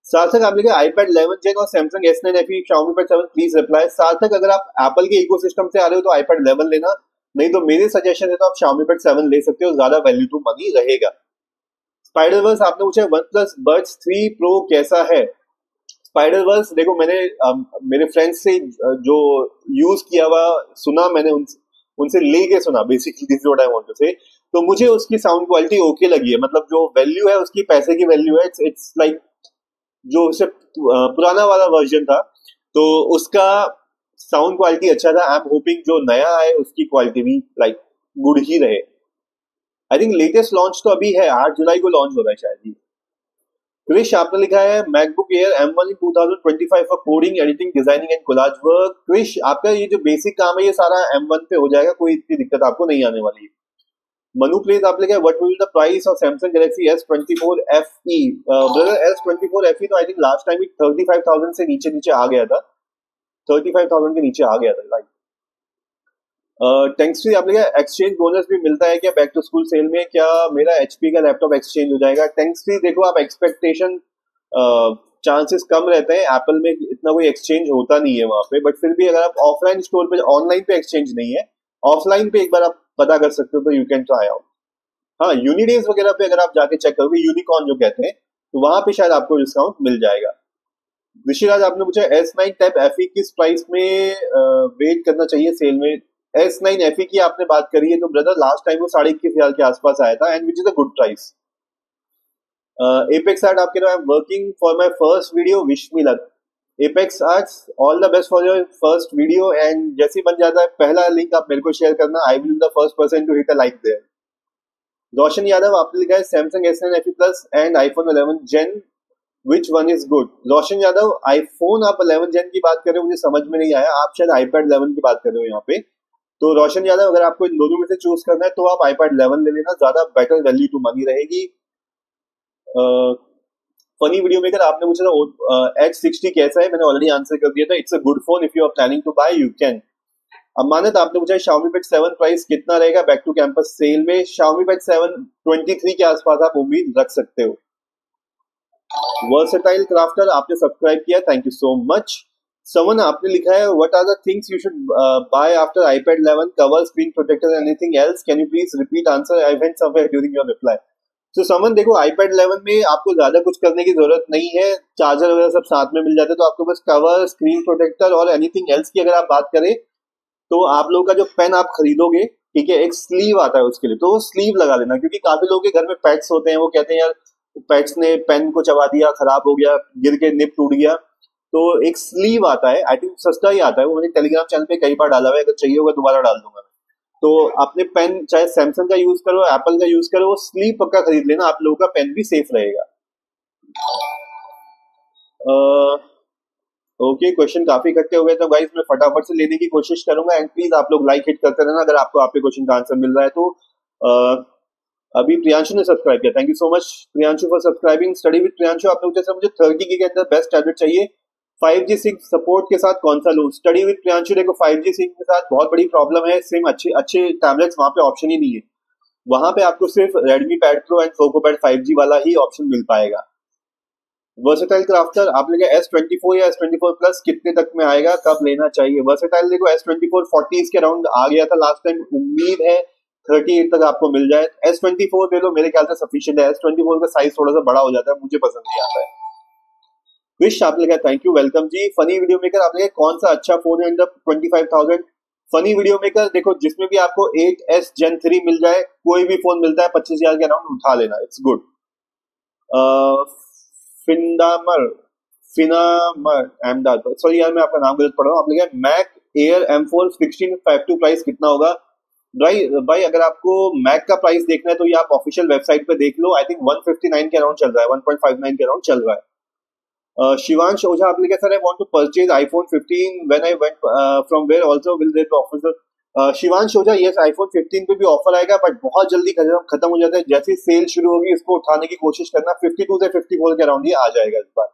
सार्थक आप लिखा iPad 11 Gen और Samsung S9 FE Xiaomi Pad 7 please reply. सार्थक अगर आप एप्पल के इकोसिस्टम से आ रहे हो तो iPad 11 लेना, नहीं तो मेरे सजेशन है तो आप Xiaomi Pad 7 ले सकते हो, ज्यादा वैल्यू टू मनी रहेगा। स्पाइडरवर्स आपने पूछा OnePlus Buds 3 Pro कैसा है। स्पाइडरवर्स देखो मैंने मेरे फ्रेंड्स से जो यूज किया हुआ सुना, मैंने उनसे लेके सुना, basically this what I want to say. तो मुझे उसकी साउंड क्वालिटी ओके लगी है, मतलब जो वैल्यू है उसकी, पैसे की वैल्यू है। इट्स लाइक जो उससे पुराना वाला वर्जन था तो उसका साउंड क्वालिटी अच्छा था। आई एम होपिंग जो नया है उसकी क्वालिटी भी लाइक गुड ही रहे। आई थिंक लेटेस्ट लॉन्च तो अभी है, 8 जुलाई को लॉन्च हो रहा है शायद ही। क्रिश आपने लिखा है MacBook Air M1 in 2025 for coding, editing, designing and collage work. Krish आपका ये जो बेसिक काम है ये सारा M1 पे हो जाएगा, कोई इतनी दिक्कत आपको नहीं आने वाली है। मनु प्लीज आप लिखा है what will the price of Samsung Galaxy S24 FE। Brother S24 FE तो आई थिंक लास्ट टाइम 35,000 से नीचे नीचे आ गया था, 35,000 के नीचे आ गया था लाइक। टेंक्सट्री आप लिखा है एक्सचेंज बोनस भी मिलता है क्या बैक टू स्कूल सेल में, क्या मेरा HP का लैपटॉप एक्सचेंज हो जाएगा। टेंक्सट्री देखो आप एक्सपेक्टेशन चांसेस कम रहते हैं, एप्पल में इतना कोई एक्सचेंज होता नहीं है वहां पे, बट फिर भी अगर आप ऑफलाइन स्टोर पे, ऑनलाइन पे एक्सचेंज नहीं है, ऑफलाइन पे एक बार आप पता कर सकते हो तो यू कैन ट्राई आउट। हाँ यूनिडेज वगैरह पे अगर आप जाके चेक करोगे, यूनिकॉर्न जो कहते हैं, तो वहां पे शायद आपको डिस्काउंट मिल जाएगा। ऋषिराज आपने पूछा S9 टैब FE किस प्राइस में वेट करना चाहिए सेल में। S9 FE की आपने बात करी है तो ब्रदर लास्ट टाइम वो 21,500 के आसपास आया था, and which is a good price. Apex Art आपके working for my first video, wish me luck. Apex Arts all the best for your first video, and जैसे बन जाता है पहला लिंक आप मेरे को शेयर करना, I will the first person to hit a like there. Roshan Yadav आपने लिखा है Samsung S9 FE Plus and iPhone 11 Gen which one is good. Roshan Yadav iPhone आप 11 Gen की बात कर रहे हो, मुझे समझ में नहीं आया, आप शायद iPad 11 की बात कर रहे हो यहाँ पे। तो रोशन यादव अगर आपको इन दोनों में से चूज करना है तो आप iPad 11 ले लेना, ज्यादा बेटर वैल्यू टू मनी रहेगी। फनी वीडियो मेकर आपने पूछा था H60 कैसा है, मैंने ऑलरेडी आंसर कर दिया था, it's a good phone, if you are planning to buy you can. Amanat आपने पूछा Xiaomi Pad 7 प्राइस कितना रहेगा बैक टू कैंपस सेल में। Xiaomi Pad 7 23 के आसपास आप उम्मीद रख सकते हो। वर्सेटाइल क्राफ्टर आपने सब्सक्राइब किया, thank you so much. Saman आपने लिखा है what are the things you should buy after iPad 11 cover, screen protector, anything else, can you please repeat answer, I went somewhere during your reply. तो समन देखो iPad 11 में आपको ज्यादा कुछ करने की जरूरत नहीं है, चार्जर वगैरह सब साथ में मिल जाते हैं, तो आपको बस कवर, स्क्रीन प्रोटेक्टर और एनीथिंग एल्स की अगर आप बात करें तो आप लोगों का जो पेन आप खरीदोगे, ठीक है, एक स्लीव आता है उसके लिए, तो वो स्लीव लगा देना, क्योंकि काफी लोगों के घर में पेट्स होते हैं, वो कहते हैं यार पेट्स ने पेन को चबा दिया, खराब हो गया, गिर के निप टूट गया, तो एक स्लीव आता है, आई थिंक सस्ता ही आता है, वो मैंने टेलीग्राम चैनल पे कई बार डाला हुआ है, अगर चाहिए होगा दोबारा डाल दूंगा। तो अपने पेन चाहे सैमसंग का यूज करो, एप्पल का यूज करो, वो स्लीव पक्का खरीद लेना, आप लोगों का पेन भी सेफ रहेगा। ओके क्वेश्चन काफी इकट्ठे हो गए, तो गाइस मैं फटाफट से लेने की कोशिश करूंगा, एंड प्लीज आप लोग लाइक हिट करते रहना अगर आपको आपके क्वेश्चन का आंसर मिल रहा है तो। अभी प्रियांशु ने सब्सक्राइब किया, thank you so much Priyanshu for subscribing. Study with Priyanshu आपने पूछा मुझे 30 के अंदर बेस्ट टैबलेट चाहिए 5G सिम सपोर्ट के साथ कौन सा लूं। स्टडी विद प्रियांशु देखो 5G सिम के साथ बहुत बड़ी प्रॉब्लम है, सिम अच्छे टैबलेट्स वहां पे ऑप्शन ही नहीं है, वहां पे आपको सिर्फ Redmi Pad Pro and Poco Pad 5G वाला ही ऑप्शन मिल पाएगा। वर्सेटाइल क्राफ्टर आप लेंगे S24 या S24 प्लस कितने तक में आएगा, कब लेना चाहिए। वर्सेटाइल देखो S24 40s के अराउंड आ गया था लास्ट टाइम, उम्मीद है 38 तक आपको मिल जाए। S24 ले लो, मेरे ख्याल से सफिशिएंट है, S24 का साइज थोड़ा सा बड़ा हो जाता है, मुझे पसंद नहीं आता है। विश आप लेगा, thank you, welcome ji. Funny video maker आप लेगा कौन सा अच्छा फोन है 25,000। फनी वीडियो मेकर देखो जिसमें भी आपको 8S Gen 3 मिल जाए, कोई भी फोन मिलता है 25,000 के अराउंड उठा लेना, इट्स गुड। फिनामर अहमदाबाद, सॉरी यार मैं आपका नाम गलत पढ़ रहा हूँ, आप लिखा मैक एयर M4 1652 प्राइस कितना होगा? भाई अगर आपको मैक का प्राइस देखना है तो ये आप ऑफिशियल वेबसाइट पे देख लो। आई थिंक 159 के अराउंड चल रहा है, 1.59 के अराउंड चल रहा है। शिवांश ओझा आपने क्या sir, I want to purchase iPhone 15 when I went from where also will there offer? Shivansh Ojha, yes iPhone 15 पे भी ऑफर आएगा, बट बहुत जल्दी खत्म हो जाता है। जैसे सेल शुरू होगी इसको उठाने की कोशिश करना, 52 से 54 के अराउंड ही आ जाएगा इस बार।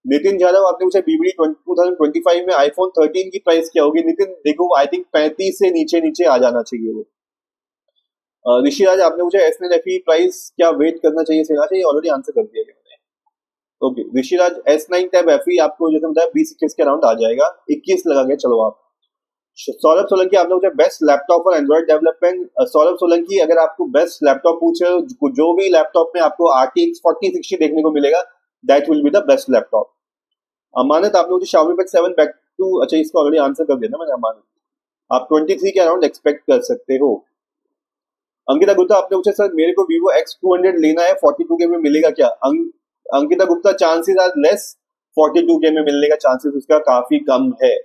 नितिन यादव आपने पूछा बीबीडी 2025 में iPhone 13 की प्राइस क्या होगी? नितिन देखो, आई थिंक 35 से नीचे नीचे आ जाना चाहिए वो। ऋषिराज आपने पूछा S9 FE प्राइस क्या वेट करना चाहिए से? चाहिए, ऑलरेडी आंसर कर दिया मैंने। Okay Rishiraj, S9 tab FE आपको जैसे बताया 20-21 के अराउंड आ जाएगा, 21 लगा के चलो आप। सौरभ सोलंकी आपने पूछा best laptop for Android development. Saurabh Solanki, अगर आपको बेस्ट लैपटॉप पूछ रहे हो, जो भी लैपटॉप में आपको RTX 4060 देखने को मिलेगा, that will be the best laptop. Amanat आपने मुझे Xiaomi Pad 7 बैक टू, अच्छा इसको ऑलरेडी आंसर कर दिया ना मैंने। अमानत, आप 23 के अराउंड एक्सपेक्ट कर सकते हो। अंकिता गुप्ता आपने पूछा सर मेरे को Vivo X200 लेना है, 42K में मिलेगा क्या? Ankita Gupta, chances are less, 42K में मिलने का चांसेस उसका काफी कम है।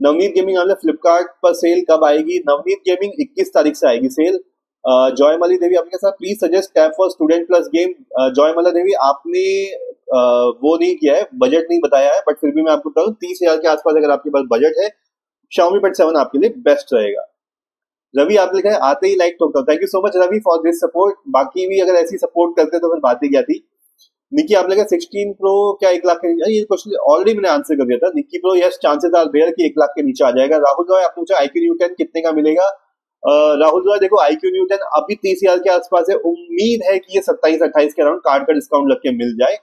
नवनीत गेमिंग आपने फ्लिपकार्ट पर सेल कब आएगी? नवनीत गेमिंग 21 तारीख से आएगी सेल। जॉयमाली देवी आपके साथ please suggest tab for student plus game. Joymala Devi, आपने वो नहीं किया है, बजट नहीं बताया है, बट फिर भी मैं आपको बताऊं 30,000 के आसपास अगर आपके पास बजट है, Xiaomi Pad 7 आपके लिए बेस्ट रहेगा। रवि आपने लिखा है आते ही लाइक ठोकता हूं। Thank you so much Ravi for this support. बाकी भी अगर ऐसी सपोर्ट करते तो फिर बात ही क्या थी। निकी आपने कहा 16 प्रो क्या 1 लाख के नीचे? ये क्वेश्चन ऑलरेडी मैंने आंसर कर दिया था। Nikki pro, yes chances are there कि 1 लाख के नीचे आ जाएगा। राहुल रॉय आपने पूछा IQ Neo 10 कितने का मिलेगा? राहुल रॉय देखो, IQ Neo 10 अभी 30,000 के आसपास है, उम्मीद है कि ये 27-28 के अराउंड कार्ड का डिस्काउंट लग के मिल जाए।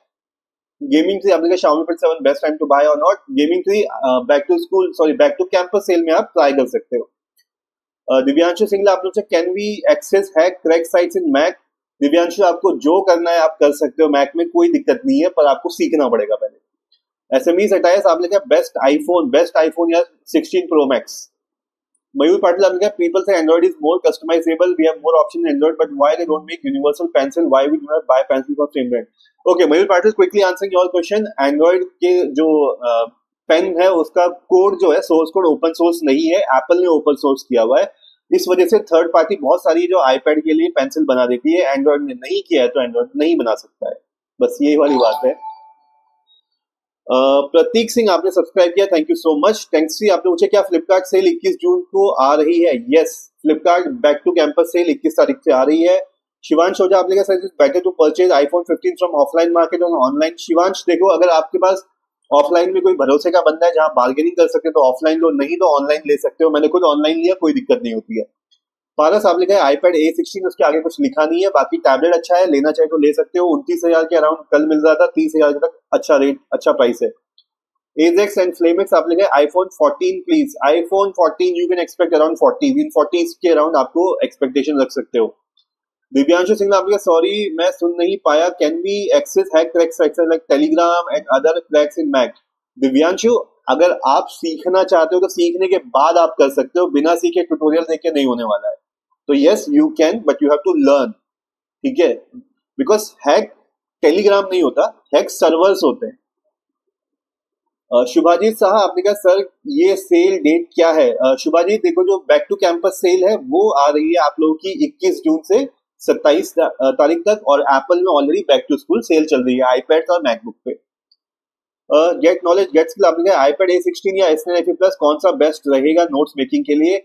गेमिंग 3 आपने कहा Xiaomi Pad 7 best time to buy और not? Gaming 3 back to school, sorry back to campus sale में आप ट्राई कर सकते हो। दिव्यांशु सिंगला आपने पूछा can we access hack crack sites in Mac? Divyanshu, आपको जो करना है आप कर सकते हो, मैक में कोई दिक्कत नहीं है, पर आपको सीखना पड़ेगा पहले। SME सटायस आपने कहा बेस्ट आईफोन या 16 प्रो मैक्स? मयूर पाटिल आपने कहा people say Android is more customisable, we have more option in Android, but why they don't make universal pencil, why we do not buy pencil for same brand? Okay Mayur Patil, quickly answering your question, Android के जो pen है उसका code जो है, source code open source नहीं है, Apple ने open source किया हुआ है। इस वजह से थर्ड पार्टी बहुत सारी जो आईपैड के लिए पेंसिल बना देती है, एंड्रॉइड ने नहीं किया है तो एंड्रॉइड नहीं बना सकता है, बस यही वाली बात है। प्रतीक सिंह आपने सब्सक्राइब किया, thank you so much. Thanks C आपने पूछा क्या फ्लिपकार्ट सेल 21 जून को आ रही है? Yes, Flipkart back to campus sale 21 तारीख से आ रही है। शिवांश ओझा आपने कहा better to purchase iPhone 15 from offline market और ऑनलाइन? शिवांश देखो, अगर आपके पास ऑफलाइन में कोई भरोसे का बंदा है जहां बार्गेनिंग कर सकते तो ऑफलाइन लो, नहीं तो ऑनलाइन ले सकते हो। मैंने खुद ऑनलाइन लिया, कोई दिक्कत नहीं होती है। पारस आप लिखा है iPad A16, उसके आगे कुछ लिखा नहीं है, बाकी टैबलेट अच्छा है, लेना चाहे तो ले सकते हो। 29,000 के अराउंड कल मिल रहा था, 30,000 तक अच्छा रेट, अच्छा प्राइस है। Azex and Flamex आप लिखा है iPhone 14 please. iPhone 14 you can expect around 40 के अराउंड आपको एक्सपेक्टेशन रख सकते हो। दिव्यांशु सिंह आपने कहा सॉरी मैं सुन नहीं पाया, can we access hack cracks like Telegram and other cracks in Mac? Divyanshu, अगर आप सीखना चाहते हो तो सीखने के बाद आप कर सकते हो, बिना सीखे ट्यूटोरियल देख के नहीं होने वाला है। तो yes you can, but you have to learn, ठीक है? बिकॉज हैक टेलीग्राम नहीं होता, हैक सर्वर्स होते हैं। शुभाजीत साहब आपने कहा सर ये सेल डेट क्या है? शुभाजीत देखो, जो बैक टू कैंपस सेल है वो आ रही है आप लोगों की 21 जून से 27 तारीख तक, और एप्पल में already back to school sale चल रही है आईपैड और मैकबुक पे। गेट नॉलेज गेट स्किल आपने कहा iPad A16 या S9 FE प्लस कौन सा बेस्ट रहेगा नोट्स मेकिंग के लिए?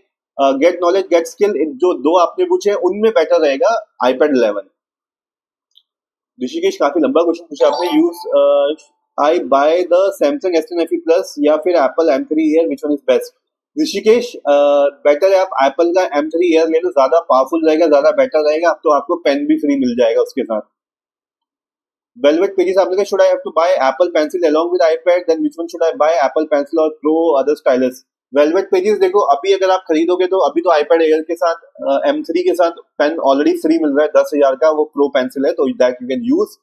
गेट नॉलेज गेट स्किल, जो दो आपने पूछे उनमें बेटर रहेगा iPad 11। ऋषिकेश, काफी लंबा क्वेश्चन पूछा आपने। Use I by the Samsung S10 FE plus या फिर Apple M3 Air, which one is best? Rishikesh, better है आप एप्पल का M3 Air ले लो, ज्यादा पावरफुल रहेगा, ज्यादा बेटर रहेगा। अब तो आपको पेन भी फ्री मिल जाएगा उसके साथ। वेलवेट पेजेस आपने कहा should I have to buy Apple pencil along with iPad, then which one should I buy Apple pencil और pro other stylus? Velvet pages देखो, अभी अगर आप खरीदोगे तो अभी तो iPad Air के साथ M3 के साथ पेन ऑलरेडी फ्री मिल रहा है 10,000 का, वो प्रो पेंसिल है, तो that you can use.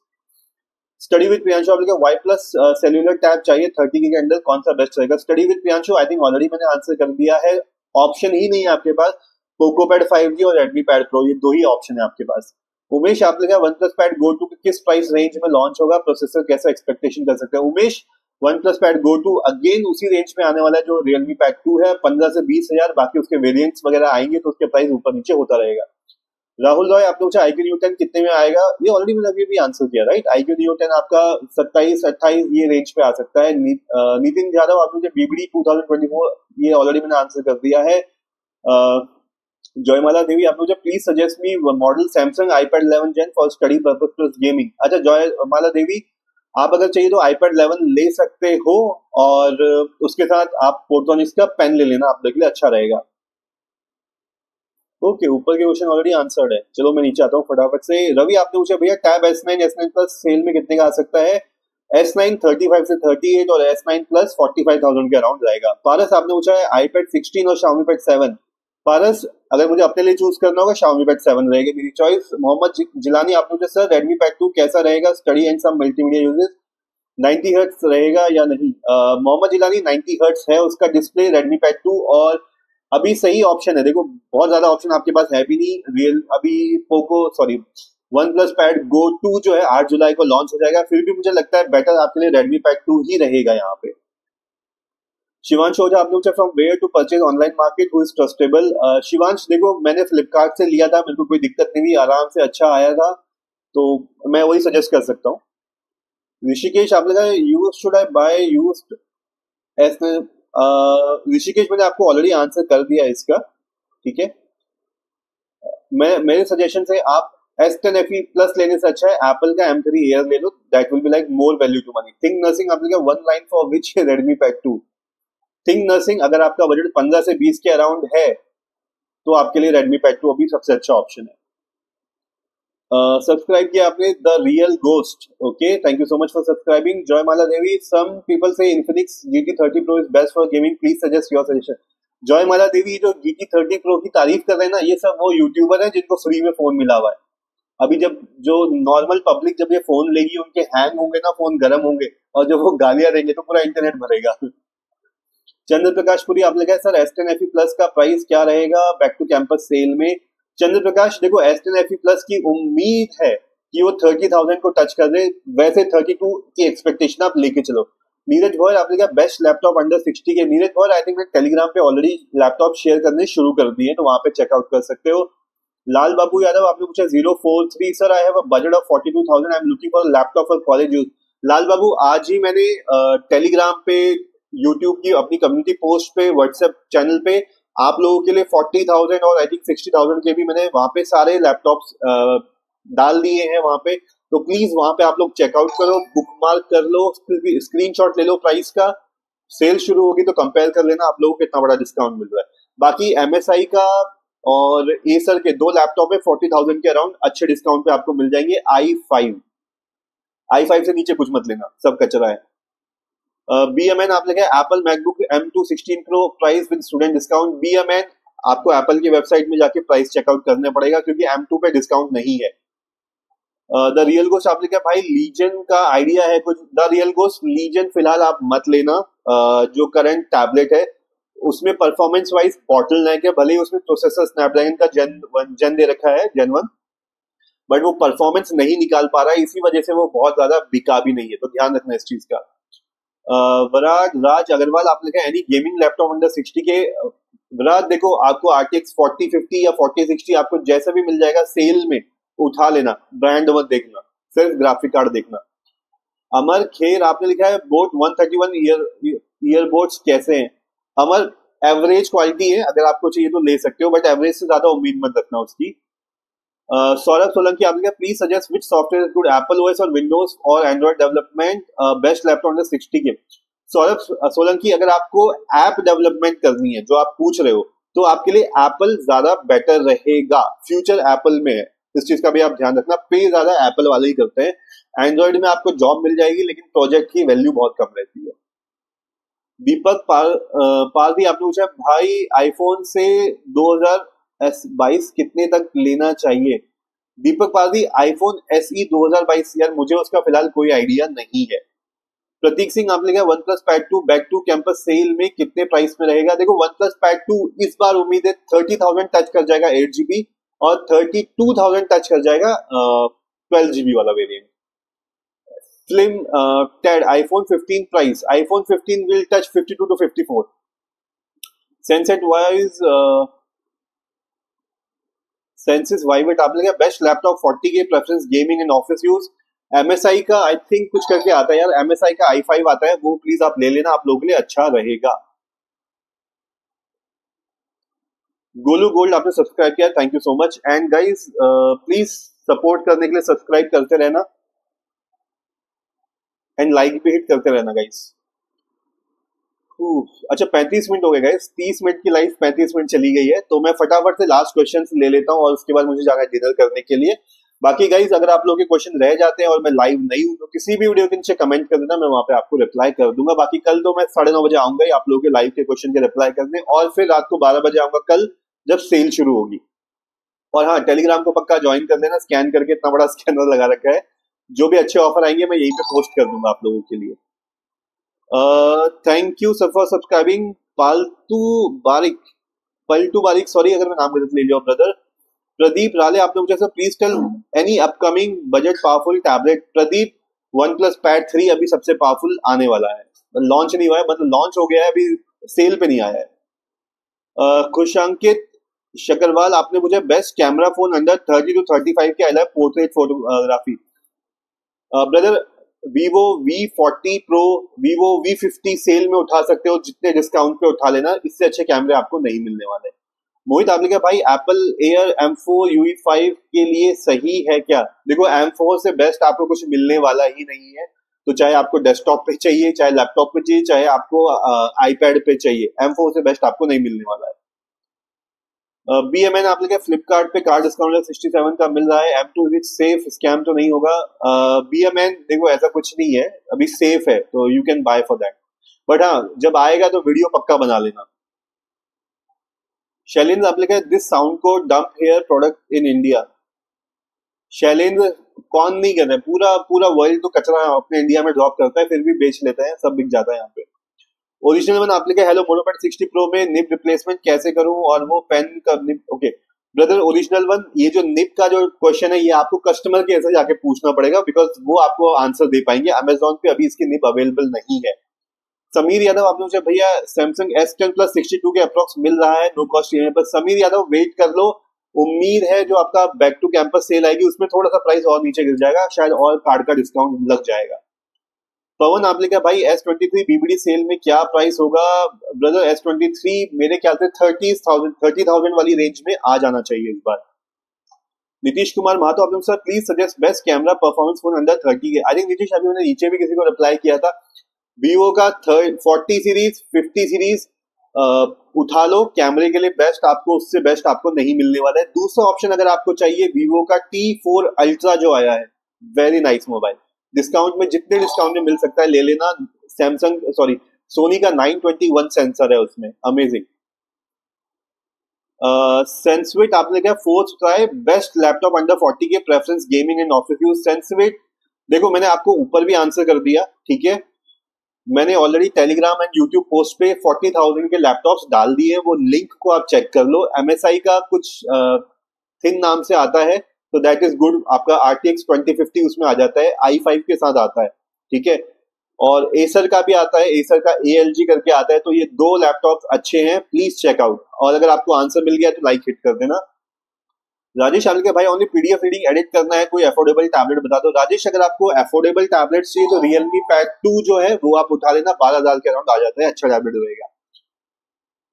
Study with Priyanshu आपने कहा वाई प्लस सेल्यूलर टैब चाहिए 30 के अंदर, कौन सा बेस्ट रहेगा? Study with Priyanshu, I think already मैंने आंसर कर दिया है, ऑप्शन ही नहीं है आपके पास। पोको पैड 5G और रेडमी पैड प्रो, ये दो ही ऑप्शन है आपके पास। उमेश आपने कहा OnePlus pad go two किस प्राइस रेंज में लॉन्च होगा, प्रोसेसर कैसा एक्सपेक्टेशन कर सकते हैं? Umesh, OnePlus pad go two again उसी रेंज में आने वाला है जो रियलमी पैड 2 है, 15 से 20 हजार। बाकी उसके वेरिएंट्स वगैरह आएंगे तो उसके प्राइस ऊपर नीचे होता रहेगा। राहुल रॉय आपने पूछा IQ Neo 10 कितने में आएगा, ये ऑलरेडी मैंने अभी भी आंसर किया, राइट। IQ Neo 10 आपका 27-28 ये रेंज पे आ सकता है। नितिन यादव आपने मुझे BBD 2024, ये ऑलरेडी मैंने आंसर कर दिया है। जयमाला देवी आपने मुझे please suggest me model Samsung iPad 11 Gen for study purpose plus gaming. अच्छा जयमाला देवी, आप अगर चाहिए तो iPad 11 ले सकते हो, और उसके साथ आप फोटोनिक्स का पेन ले लेना, आपके लिए अच्छा रहेगा। ओके, ऊपर के क्वेश्चन ऑलरेडी आंसर्ड है। चलो मैं नीचे आता हूँ फटाफट से। रवि आपने पूछा भैया टैब S9 प्लस सेल में कितने का आ सकता है। S9 35 से 38 और S9 प्लस 45,000 के अराउंड रहेगा। पारस आपने पूछा है iPad 16 और Xiaomi Pad 7। पारस अगर मुझे अपने लिए चूज करना होगा Xiaomi Pad 7 रहेगी मेरी चॉइस। मोहम्मद जिलानी आपने पूछा सर Redmi Pad 2 कैसा रहेगा, study and some multimedia uses, 90 hertz रहेगा या नहीं। मोहम्मद जिलानी 90 हर्ट्ज है उसका डिस्प्ले Redmi Pad 2, और अभी सही ऑप्शन है। देखो बहुत ज्यादा ऑप्शन आपके पास है भी नहीं। अभी वन प्लस पैड गो 2 जो है 8 जुलाई को लॉन्च हो जाएगा। फिर भी मुझे लगता है बेटर आपके लिए Redmi Pad 2 ही रहेगा यहाँ पे। शिवांश ओझा आपने पूछा from where to purchase online market who is trustable. Shivansh देखो मैंने फ्लिपकार्ट से लिया था, मेरे को कोई दिक्कत नहीं हुई, आराम से अच्छा आया था, तो मैं वही सजेस्ट कर सकता हूँ। ऋषिकेश आपने कहा use should I buy used S. Rishikesh मैंने आपको ऑलरेडी आंसर कर दिया इसका, ठीक है। मेरे सजेशन से आप S10 FE प्लस लेने से अच्छा है एप्पल का M3 Air ले लो, that will be like more value to money. Think nursing आपने कहा one line for which Redmi Pad 2। Think nursing अगर आपका बजट 15 से 20 के अराउंड है तो आपके लिए Redmi Pad 2 अभी सबसे अच्छा ऑप्शन है। सब्सक्राइब किया आपने the real ghost, okay, thank you so much for subscribing. जयमाला देवी सम पीपल से Infinix GT30 Pro is best for gaming, please suggest your suggestion. जयमाला देवी जो GT30 Pro की तारीफ कर रहे हैं ना, ये सब वो यूट्यूबर है जिनको फ्री में फोन मिला हुआ है। अभी जब जो नॉर्मल पब्लिक जब ये फोन लेगी उनके हैंग होंगे ना, फोन गर्म होंगे, और जब वो गालियां देंगे तो पूरा इंटरनेट भरेगा। चंद्र प्रकाश पुरी आपने कहा सर S10 FE प्लस का प्राइस क्या रहेगा बैक टू कैंपस सेल में। चंद्र प्रकाश देखो S10 FE प्लस की उम्मीद है कि वो 30,000 को टच कर दे, वैसे 32 की एक्सपेक्टेशन आप लेके चलो। नीरज भोर आपने कहा बेस्ट लैपटॉप अंडर 60 के। नीरज भोर आई थिंक मैं टेलीग्राम पे ऑलरेडी लैपटॉप शेयर करने शुरू कर दिए, तो वहां पे चेकआउट कर सकते हो। लाल बाबू यादव आपने पूछा 043 sir I have a budget of 42,000 I am looking for laptop for college use. Lal Babu आज ही मैंने टेलीग्राम पे, यूट्यूब की अपनी कम्युनिटी पोस्ट पे, व्हाट्सएप चैनल पे आप लोगों के लिए 40,000 और आई थिंक 60,000 के भी मैंने वहां पे सारे लैपटॉप्स डाल दिए हैं वहां पे, तो प्लीज वहां पे आप लोग चेकआउट करो, बुकमार्क कर लो, स्क्रीनशॉट ले लो प्राइस का। सेल शुरू होगी तो कंपेयर कर लेना आप लोगों को कितना बड़ा डिस्काउंट मिल रहा है। बाकी MSI का और एसर के 2 लैपटॉप में 40,000 के अराउंड अच्छे डिस्काउंट पे आपको मिल जाएंगे। i5 से नीचे कुछ मत लेना, सब कचरा है। BMN आपने कहा Apple MacBook M2 16 Pro price with student discount. BMN आपको एप्पल की वेबसाइट में जाके प्राइस चेकआउट करने पड़ेगा क्योंकि M2 पे डिस्काउंट नहीं है। द रियल गोस्ट आपने कहा भाई लीजन का आइडिया है कुछ। द रियल गोस्ट लीजन फिलहाल आप मत लेना, जो करंट टैबलेट है उसमें परफॉर्मेंस वाइज बॉटल नेक है, भले ही उसमें प्रोसेसर स्नैपड्रैगन का जेन दे रखा है, Gen 1, बट वो परफॉर्मेंस नहीं निकाल पा रहा है, इसी वजह से वो बहुत ज्यादा बिका भी नहीं है, तो ध्यान रखना इस चीज का। विराट राज अग्रवाल आपने कहा एनी गेमिंग लैपटॉप अंडर 60 के। विराट देखो आपको RTX 4050 या 4060 आपको जैसा भी मिल जाएगा सेल में उठा लेना, ब्रांड मत देखना, सिर्फ ग्राफिक कार्ड देखना। अमर खेर आपने लिखा है बोट 131 ईयरबोड्स कैसे हैं। अमर एवरेज क्वालिटी है, अगर आपको चाहिए तो ले सकते हो, बट एवरेज से ज्यादा उम्मीद मत रखना उसकी। सौरभ सोलंकी आपने कहा please suggest which software good Apple OS और विंडोज और Android development best laptop under 60 के। सौरभ सोलंकी अगर आपको ऐप डेवलपमेंट करनी है जो आप पूछ रहे हो, तो आपके लिए एप्पल ज्यादा बेटर रहेगा, फ्यूचर एप्पल में है, इस चीज का भी आप ध्यान रखना। पे ज्यादा एप्पल वाले ही करते हैं। एंड्रॉइड में आपको जॉब मिल जाएगी लेकिन प्रोजेक्ट की वैल्यू बहुत कम रहती है। दीपक पाल भी आपने पूछा भाई आईफोन से 2022 कितने तक लेना चाहिए। दीपक पाल आईफोन SE 2022 यार मुझे उसका फिलहाल कोई आइडिया नहीं है। प्रतीक सिंह आपने कहा OnePlus pad 2 back to campus sale में कितने प्राइस में रहेगा। देखो वन प्लस पैड 2 इस बार उम्मीद है 30,000 टच कर जाएगा 8GB और 32,000 टच कर जाएगा 12GB वाला variant. Slim Ted iPhone 15 price. iPhone 15 will touch 52 to 54. Senset wise, Sensis Vive आप लगे best laptop 40K preference gaming and office use. MSI का आई थिंक कुछ करके आता है यार, MSI का i5 आता है, वो प्लीज आप ले लेना, आप लोगों के लिए अच्छा रहेगा. गोलू गोल्ड आपने सब्सक्राइब किया, thank you so much. And guys please support करने के लिए सब्सक्राइब करते रहना एंड लाइक भी हिट करते रहना गाइस. अच्छा 35 मिनट हो गए गाइस, 30 मिनट की लाइफ 35 मिनट चली गई है, तो मैं फटाफट से लास्ट क्वेश्चन ले लेता हूँ और उसके बाद मुझे जाना है डिनर करने के लिए. बाकी गाइस अगर आप लोगों के क्वेश्चन रह जाते हैं और मैं लाइव नहीं हूँ तो किसी भी वीडियो के नीचे कमेंट कर देना, मैं वहां पे आपको रिप्लाई कर दूंगा. बाकी कल तो मैं 9:30 बजे आऊंगा ही आप लोगों के लाइव के क्वेश्चन के रिप्लाई करने, और फिर रात को 12 बजे आऊंगा कल जब सेल शुरू होगी. और हाँ, टेलीग्राम को पक्का ज्वाइन कर लेना, स्कैन करके इतना बड़ा स्कैनर लगा रखा है, जो भी अच्छे ऑफर आएंगे मैं यहीं पे पोस्ट कर दूंगा आप लोगों के लिए. Thank you sir for subscribing. Paltu Barik sorry अगर मैं नाम गलत ले लिया ब्रदर. प्रदीप राले आपने मुझे sir please tell any upcoming budget powerful tablet. Pradeep OnePlus Pad 3 अभी सबसे पावरफुल आने वाला है, लॉन्च नहीं हुआ है, मतलब लॉन्च हो गया है, अभी सेल पे नहीं आया है. खुशांकित शकरवाल आपने मुझे best camera phone under 30 to 35 के अलग portrait photography. Brother Vivo V40 Pro, Vivo V50 sale में उठा सकते हो, जितने डिस्काउंट पे उठा लेना, इससे अच्छे कैमरे आपको नहीं मिलने वाले. मोहित आपने कहा भाई एप्पल एयर M4 UE5 के लिए सही है क्या? देखो M4 से बेस्ट आपको कुछ मिलने वाला ही नहीं है, तो चाहे आपको डेस्कटॉप पे चाहिए, चाहे लैपटॉप पे चाहिए, चाहे आपको आईपैड पे चाहिए, M4 से बेस्ट आपको नहीं मिलने वाला है. BMN आपने क्या फ्लिपकार्ट पे कार्ड डिस्काउंट 67 का मिल रहा है. M2 इज सेफ, स्कैम तो नहीं होगा. BMN देखो ऐसा कुछ नहीं है, अभी सेफ है, तो you can bye for that. But हाँ जब आएगा तो वीडियो पक्का बना लेना. शैलेंद्र आपने कहा दिस साउंड को dump hair product in India. Shailendra कौन नहीं कर रहा है, पूरा पूरा वर्ल्ड तो कचरा अपने इंडिया में ड्रॉप करता है, फिर भी बेच लेता है, सब बिक जाता है यहाँ पे. ओरिजिनल वन आपने कहा हेलो मोनोपैड 60 प्रो में निप रिप्लेसमेंट कैसे करूं और वो पेन का निप. ओके ब्रदर ओरिजिनल वन, ये जो निप का जो क्वेश्चन है ये आपको कस्टमर केयर से जाके पूछना पड़ेगा, बिकॉज वो आपको आंसर दे पाएंगे. अमेजोन पे अभी इसकी निप अवेलेबल नहीं है. समीर यादव आपने मुझे भैया सैमसंग S10 Plus 62 के अप्रोक्स मिल रहा है नो कॉस्ट ईएमआई पर. समीर यादव वेट कर लो, उम्मीद है जो आपका बैक टू कैंपस सेल आएगी उसमें थोड़ा सा प्राइस और नीचे गिर जाएगा, शायद और कार्ड का डिस्काउंट लग जाएगा. पवन आपने कहा भाई S23 BBD सेल में क्या प्राइस होगा? ब्रदर S23 मेरे ख्याल से 30,000 वाली रेंज में आ जाना चाहिए इस बार. नीतीश कुमार महतो आपने sir please suggest best camera performance phone under 30 के. आई थिंक नीतीश अभी मैंने नीचे भी किसी को रिप्लाई किया था. Vivo का 40 सीरीज 50 सीरीज उठा लो, कैमरे के लिए बेस्ट, आपको उससे बेस्ट आपको नहीं मिलने वाला है. दूसरा ऑप्शन अगर आपको चाहिए Vivo का T4 Ultra जो आया है, वेरी नाइस मोबाइल, डिस्काउंट में जितने डिस्काउंट में मिल सकता है ले लेना. सोनी का 921 सेंसर है उसमें, अमेजिंग. सेंसविट आपने क्या fourth try best laptop under 40 के preference gaming and office use. सेंसविट देखो मैंने आपको ऊपर भी आंसर कर दिया, ठीक है, मैंने already Telegram and YouTube post पे 40,000 के लैपटॉप्स डाल दिए, वो लिंक को आप चेक कर लो. MSI का कुछ थिन नाम से आता है, तो दैट इज गुड, आपका RTX 2050 उसमें आ जाता है, i5 के साथ आता है, ठीक है. और एसर का भी आता है, एसर का ALG करके आता है, तो ये दो लैपटॉप्स अच्छे हैं, प्लीज चेक आउट. और अगर आपको आंसर मिल गया तो लाइक हिट कर देना. राजेश आल के भाई ओनली PDF रीडिंग एडिट करना है, कोई अफोर्डेबल टैबलेट बता दो. राजेश अगर आपको अफोर्डेबल टैबलेट चाहिए तो Realme Pad 2 जो है वो आप उठा लेना, 12,000 के अराउंड आ जाता है, अच्छा टैबलेट रहेगा.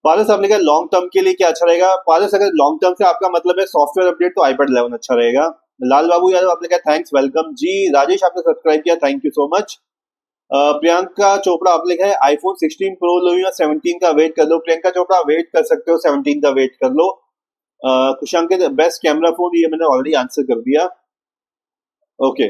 पारस आपने कहा लॉन्ग टर्म के लिए क्या अच्छा रहेगा? पारस अगर लॉन्ग टर्म से आपका मतलब है सॉफ्टवेयर अपडेट तो iPad 11 अच्छा रहेगा. लाल बाबू यादव आपने कहा थैंक्स वेलकम जी. राजेश आपने सब्सक्राइब किया, thank you so much. Priyanka Chopra आपने कहा iPhone 16 Pro लो या 17 का वेट कर लो. प्रियंका चोपड़ा वेट कर सकते हो, 17 का वेट कर लो. कुशांकित बेस्ट कैमरा फोन, ये मैंने ऑलरेडी आंसर कर दिया. ओके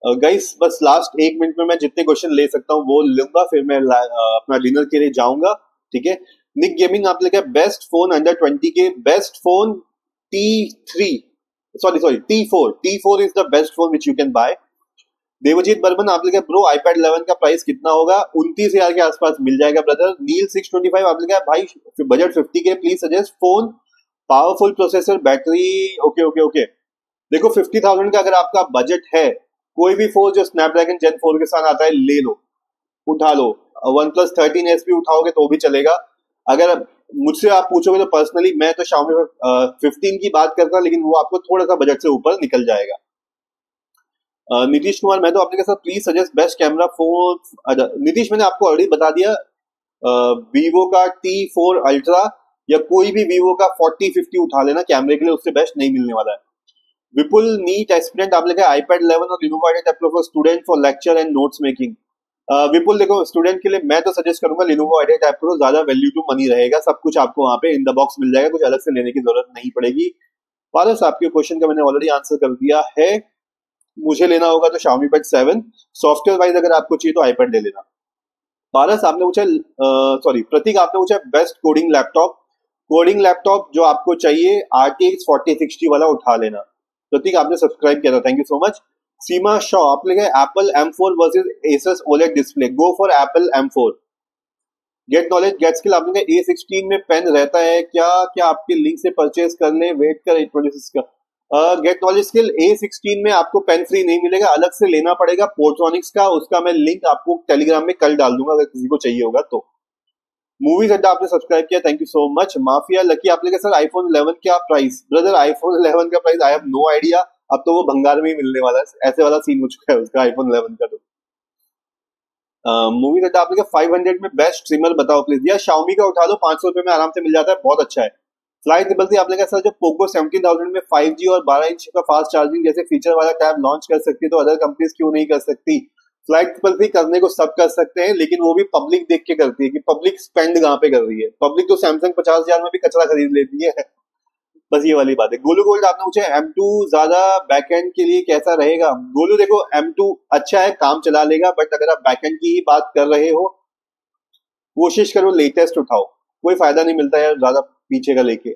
गाइस बस लास्ट 1 मिनट में मैं जितने क्वेश्चन ले सकता हूँ वो लूंगा, फिर मैं अपना डिनर के लिए जाऊंगा, ठीक है. निक गेमिंग आप लेके बेस्ट फोन अंडर 20 के, best phone T4 is the best phone which you can buy. Devjit Barman आप लेके ब्रो iPad 11 का प्राइस कितना होगा? 29,000 के आसपास मिल जाएगा ब्रदर. नील 625 आप लेके भाई बजट 50 के, please suggest phone, powerful processor, battery. Okay देखो 50,000 का अगर आपका बजट है, कोई भी फोन जो स्नैपड्रैगन जेन 4 के साथ आता है ले लो, उठा लो। OnePlus 13s भी उठाओगे तो भी चलेगा। अगर मुझसे आप पूछोगे तो पर्सनली मैं तो Xiaomi 15 की बात करता, लेकिन वो आपको थोड़ा सा बजट से ऊपर निकल जाएगा। नीतीश कुमार, मैं तो आपने के साथ please suggest best camera phone. Nitish, मैंने आपको ऑलरेडी बता दिया, वीवो का T4 अल्ट्रा या कोई भी वीवो का 4050 उठा लेना कैमरे के लिए, उससे बेस्ट नहीं मिलने वाला है। विपुल, नीट एस्पिरेंट, आप लिखा है iPad 11 और Lenovo IdeaPad Pro for student for lecture and notes making. Vipul देखो, स्टूडेंट के लिए मैं तो सजेस्ट करूंगा Lenovo IdeaPad Pro, ज्यादा वैल्यू टू मनी रहेगा, सब कुछ आपको वहां पे इन द बॉक्स मिल जाएगा, कुछ अलग से लेने की जरूरत नहीं पड़ेगी। पारस, आपके क्वेश्चन का मैंने ऑलरेडी आंसर कर दिया है। मुझे लेना होगा तो Xiaomi Pad 7, सॉफ्टवेयर वाइज अगर आपको चाहिए तो iPad ले लेना। पारस, आपने पूछा, सॉरी प्रतीक, आपने पूछा best coding laptop. Coding laptop जो आपको चाहिए RTX 4060 वाला उठा लेना। प्रतीक, आपने सब्सक्राइब किया था, thank you so much. Seema Shaw, आप लिखे Apple M4 versus Asus OLED डिस्प्ले, go for Apple M4। Get knowledge get skill, आपने कहा A16 में पेन रहता है क्या, क्या आपके लिंक से परचेज कर ले, वेट कर 826 का। गेट नॉलेज स्किल A16 में आपको पेन फ्री नहीं मिलेगा, अलग से लेना पड़ेगा पोर्ट्रॉनिक्स का, उसका मैं लिंक आपको टेलीग्राम में कल डाल दूंगा अगर किसी को चाहिए होगा तो। मूवीज अड्डा, आपने सब्सक्राइब किया, thank you so much. Mafia lucky, आपने कहा सर iPhone 11 क्या प्राइस। ब्रदर, iPhone 11 का price I have no idea, अब तो वो भंगार में ही मिलने वाला है, ऐसे वाला सीन हो चुका है उसका iPhone 11 का। तो मूवीज अड्डा, आपने कहा 500 में बेस्ट स्ट्रीमर बताओ प्लीज। यार Xiaomi का उठा लो, 500 रुपए में आराम से मिल जाता है, बहुत अच्छा है। फ्लाइट ट्रिपल थी, आपने कहा सर जब पोको 17,000 में 5G और 12 इंच का फास्ट चार्जिंग जैसे फीचर वाला टैब लॉन्च कर सकती है तो अदर कंपनीज क्यों नहीं कर सकती। फ्लाइट ट्रिपल थी करने को सब कर सकते हैं, लेकिन वो भी पब्लिक देख के करती है कि पब्लिक स्पेंड कहाँ पे कर रही है। पब्लिक तो सैमसंग 50,000 में भी कचरा खरीद लेती है बस ये वाली बात है। गोलू गोल्ड, आपने पूछा M2 ज्यादा बैकएंड के लिए कैसा रहेगा। गोलू देखो, M2 अच्छा है, काम चला लेगा, बट अगर आप बैकएंड की ही बात कर रहे हो, कोशिश करो लेटेस्ट उठाओ, कोई फायदा नहीं मिलता यार ज्यादा पीछे का लेके।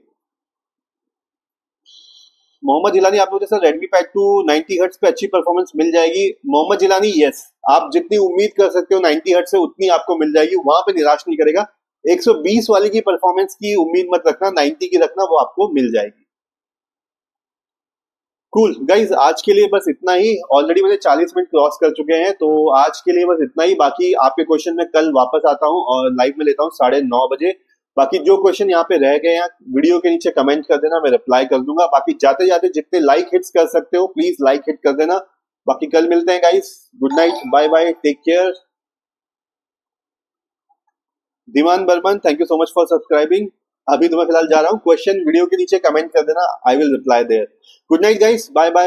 मोहम्मद जिलानी, आप लोग सर Redmi Pad 2 90 हर्ट्ज पे अच्छी परफॉर्मेंस मिल जाएगी। मोहम्मद जिलानी, यस, आप जितनी उम्मीद कर सकते हो 90 हर्ट्ज से उतनी आपको मिल जाएगी, वहां पे निराश नहीं करेगा। 120 वाली की परफॉर्मेंस की उम्मीद मत रखना, 90 की रखना, वो आपको मिल जाएगी। कूल गाइज, आज के लिए बस इतना ही। ऑलरेडी मैंने 40 मिनट क्रॉस कर चुके हैं, तो आज के लिए बस इतना ही। बाकी आपके क्वेश्चन में कल वापस आता हूँ और लाइव में लेता हूँ 9:30 बजे। बाकी जो क्वेश्चन यहाँ पे रह गए हैं वीडियो के नीचे कमेंट कर देना, मैं रिप्लाई कर दूंगा। बाकी जाते जाते जितने लाइक हिट्स कर सकते हो प्लीज लाइक हिट कर देना। बाकी कल मिलते हैं guys, good night, bye bye, take care. Diwan Barman, thank you so much for subscribing. अभी तो मैं फिलहाल जा रहा हूँ, क्वेश्चन वीडियो के नीचे कमेंट कर देना, I will reply there. Good night guys, bye bye.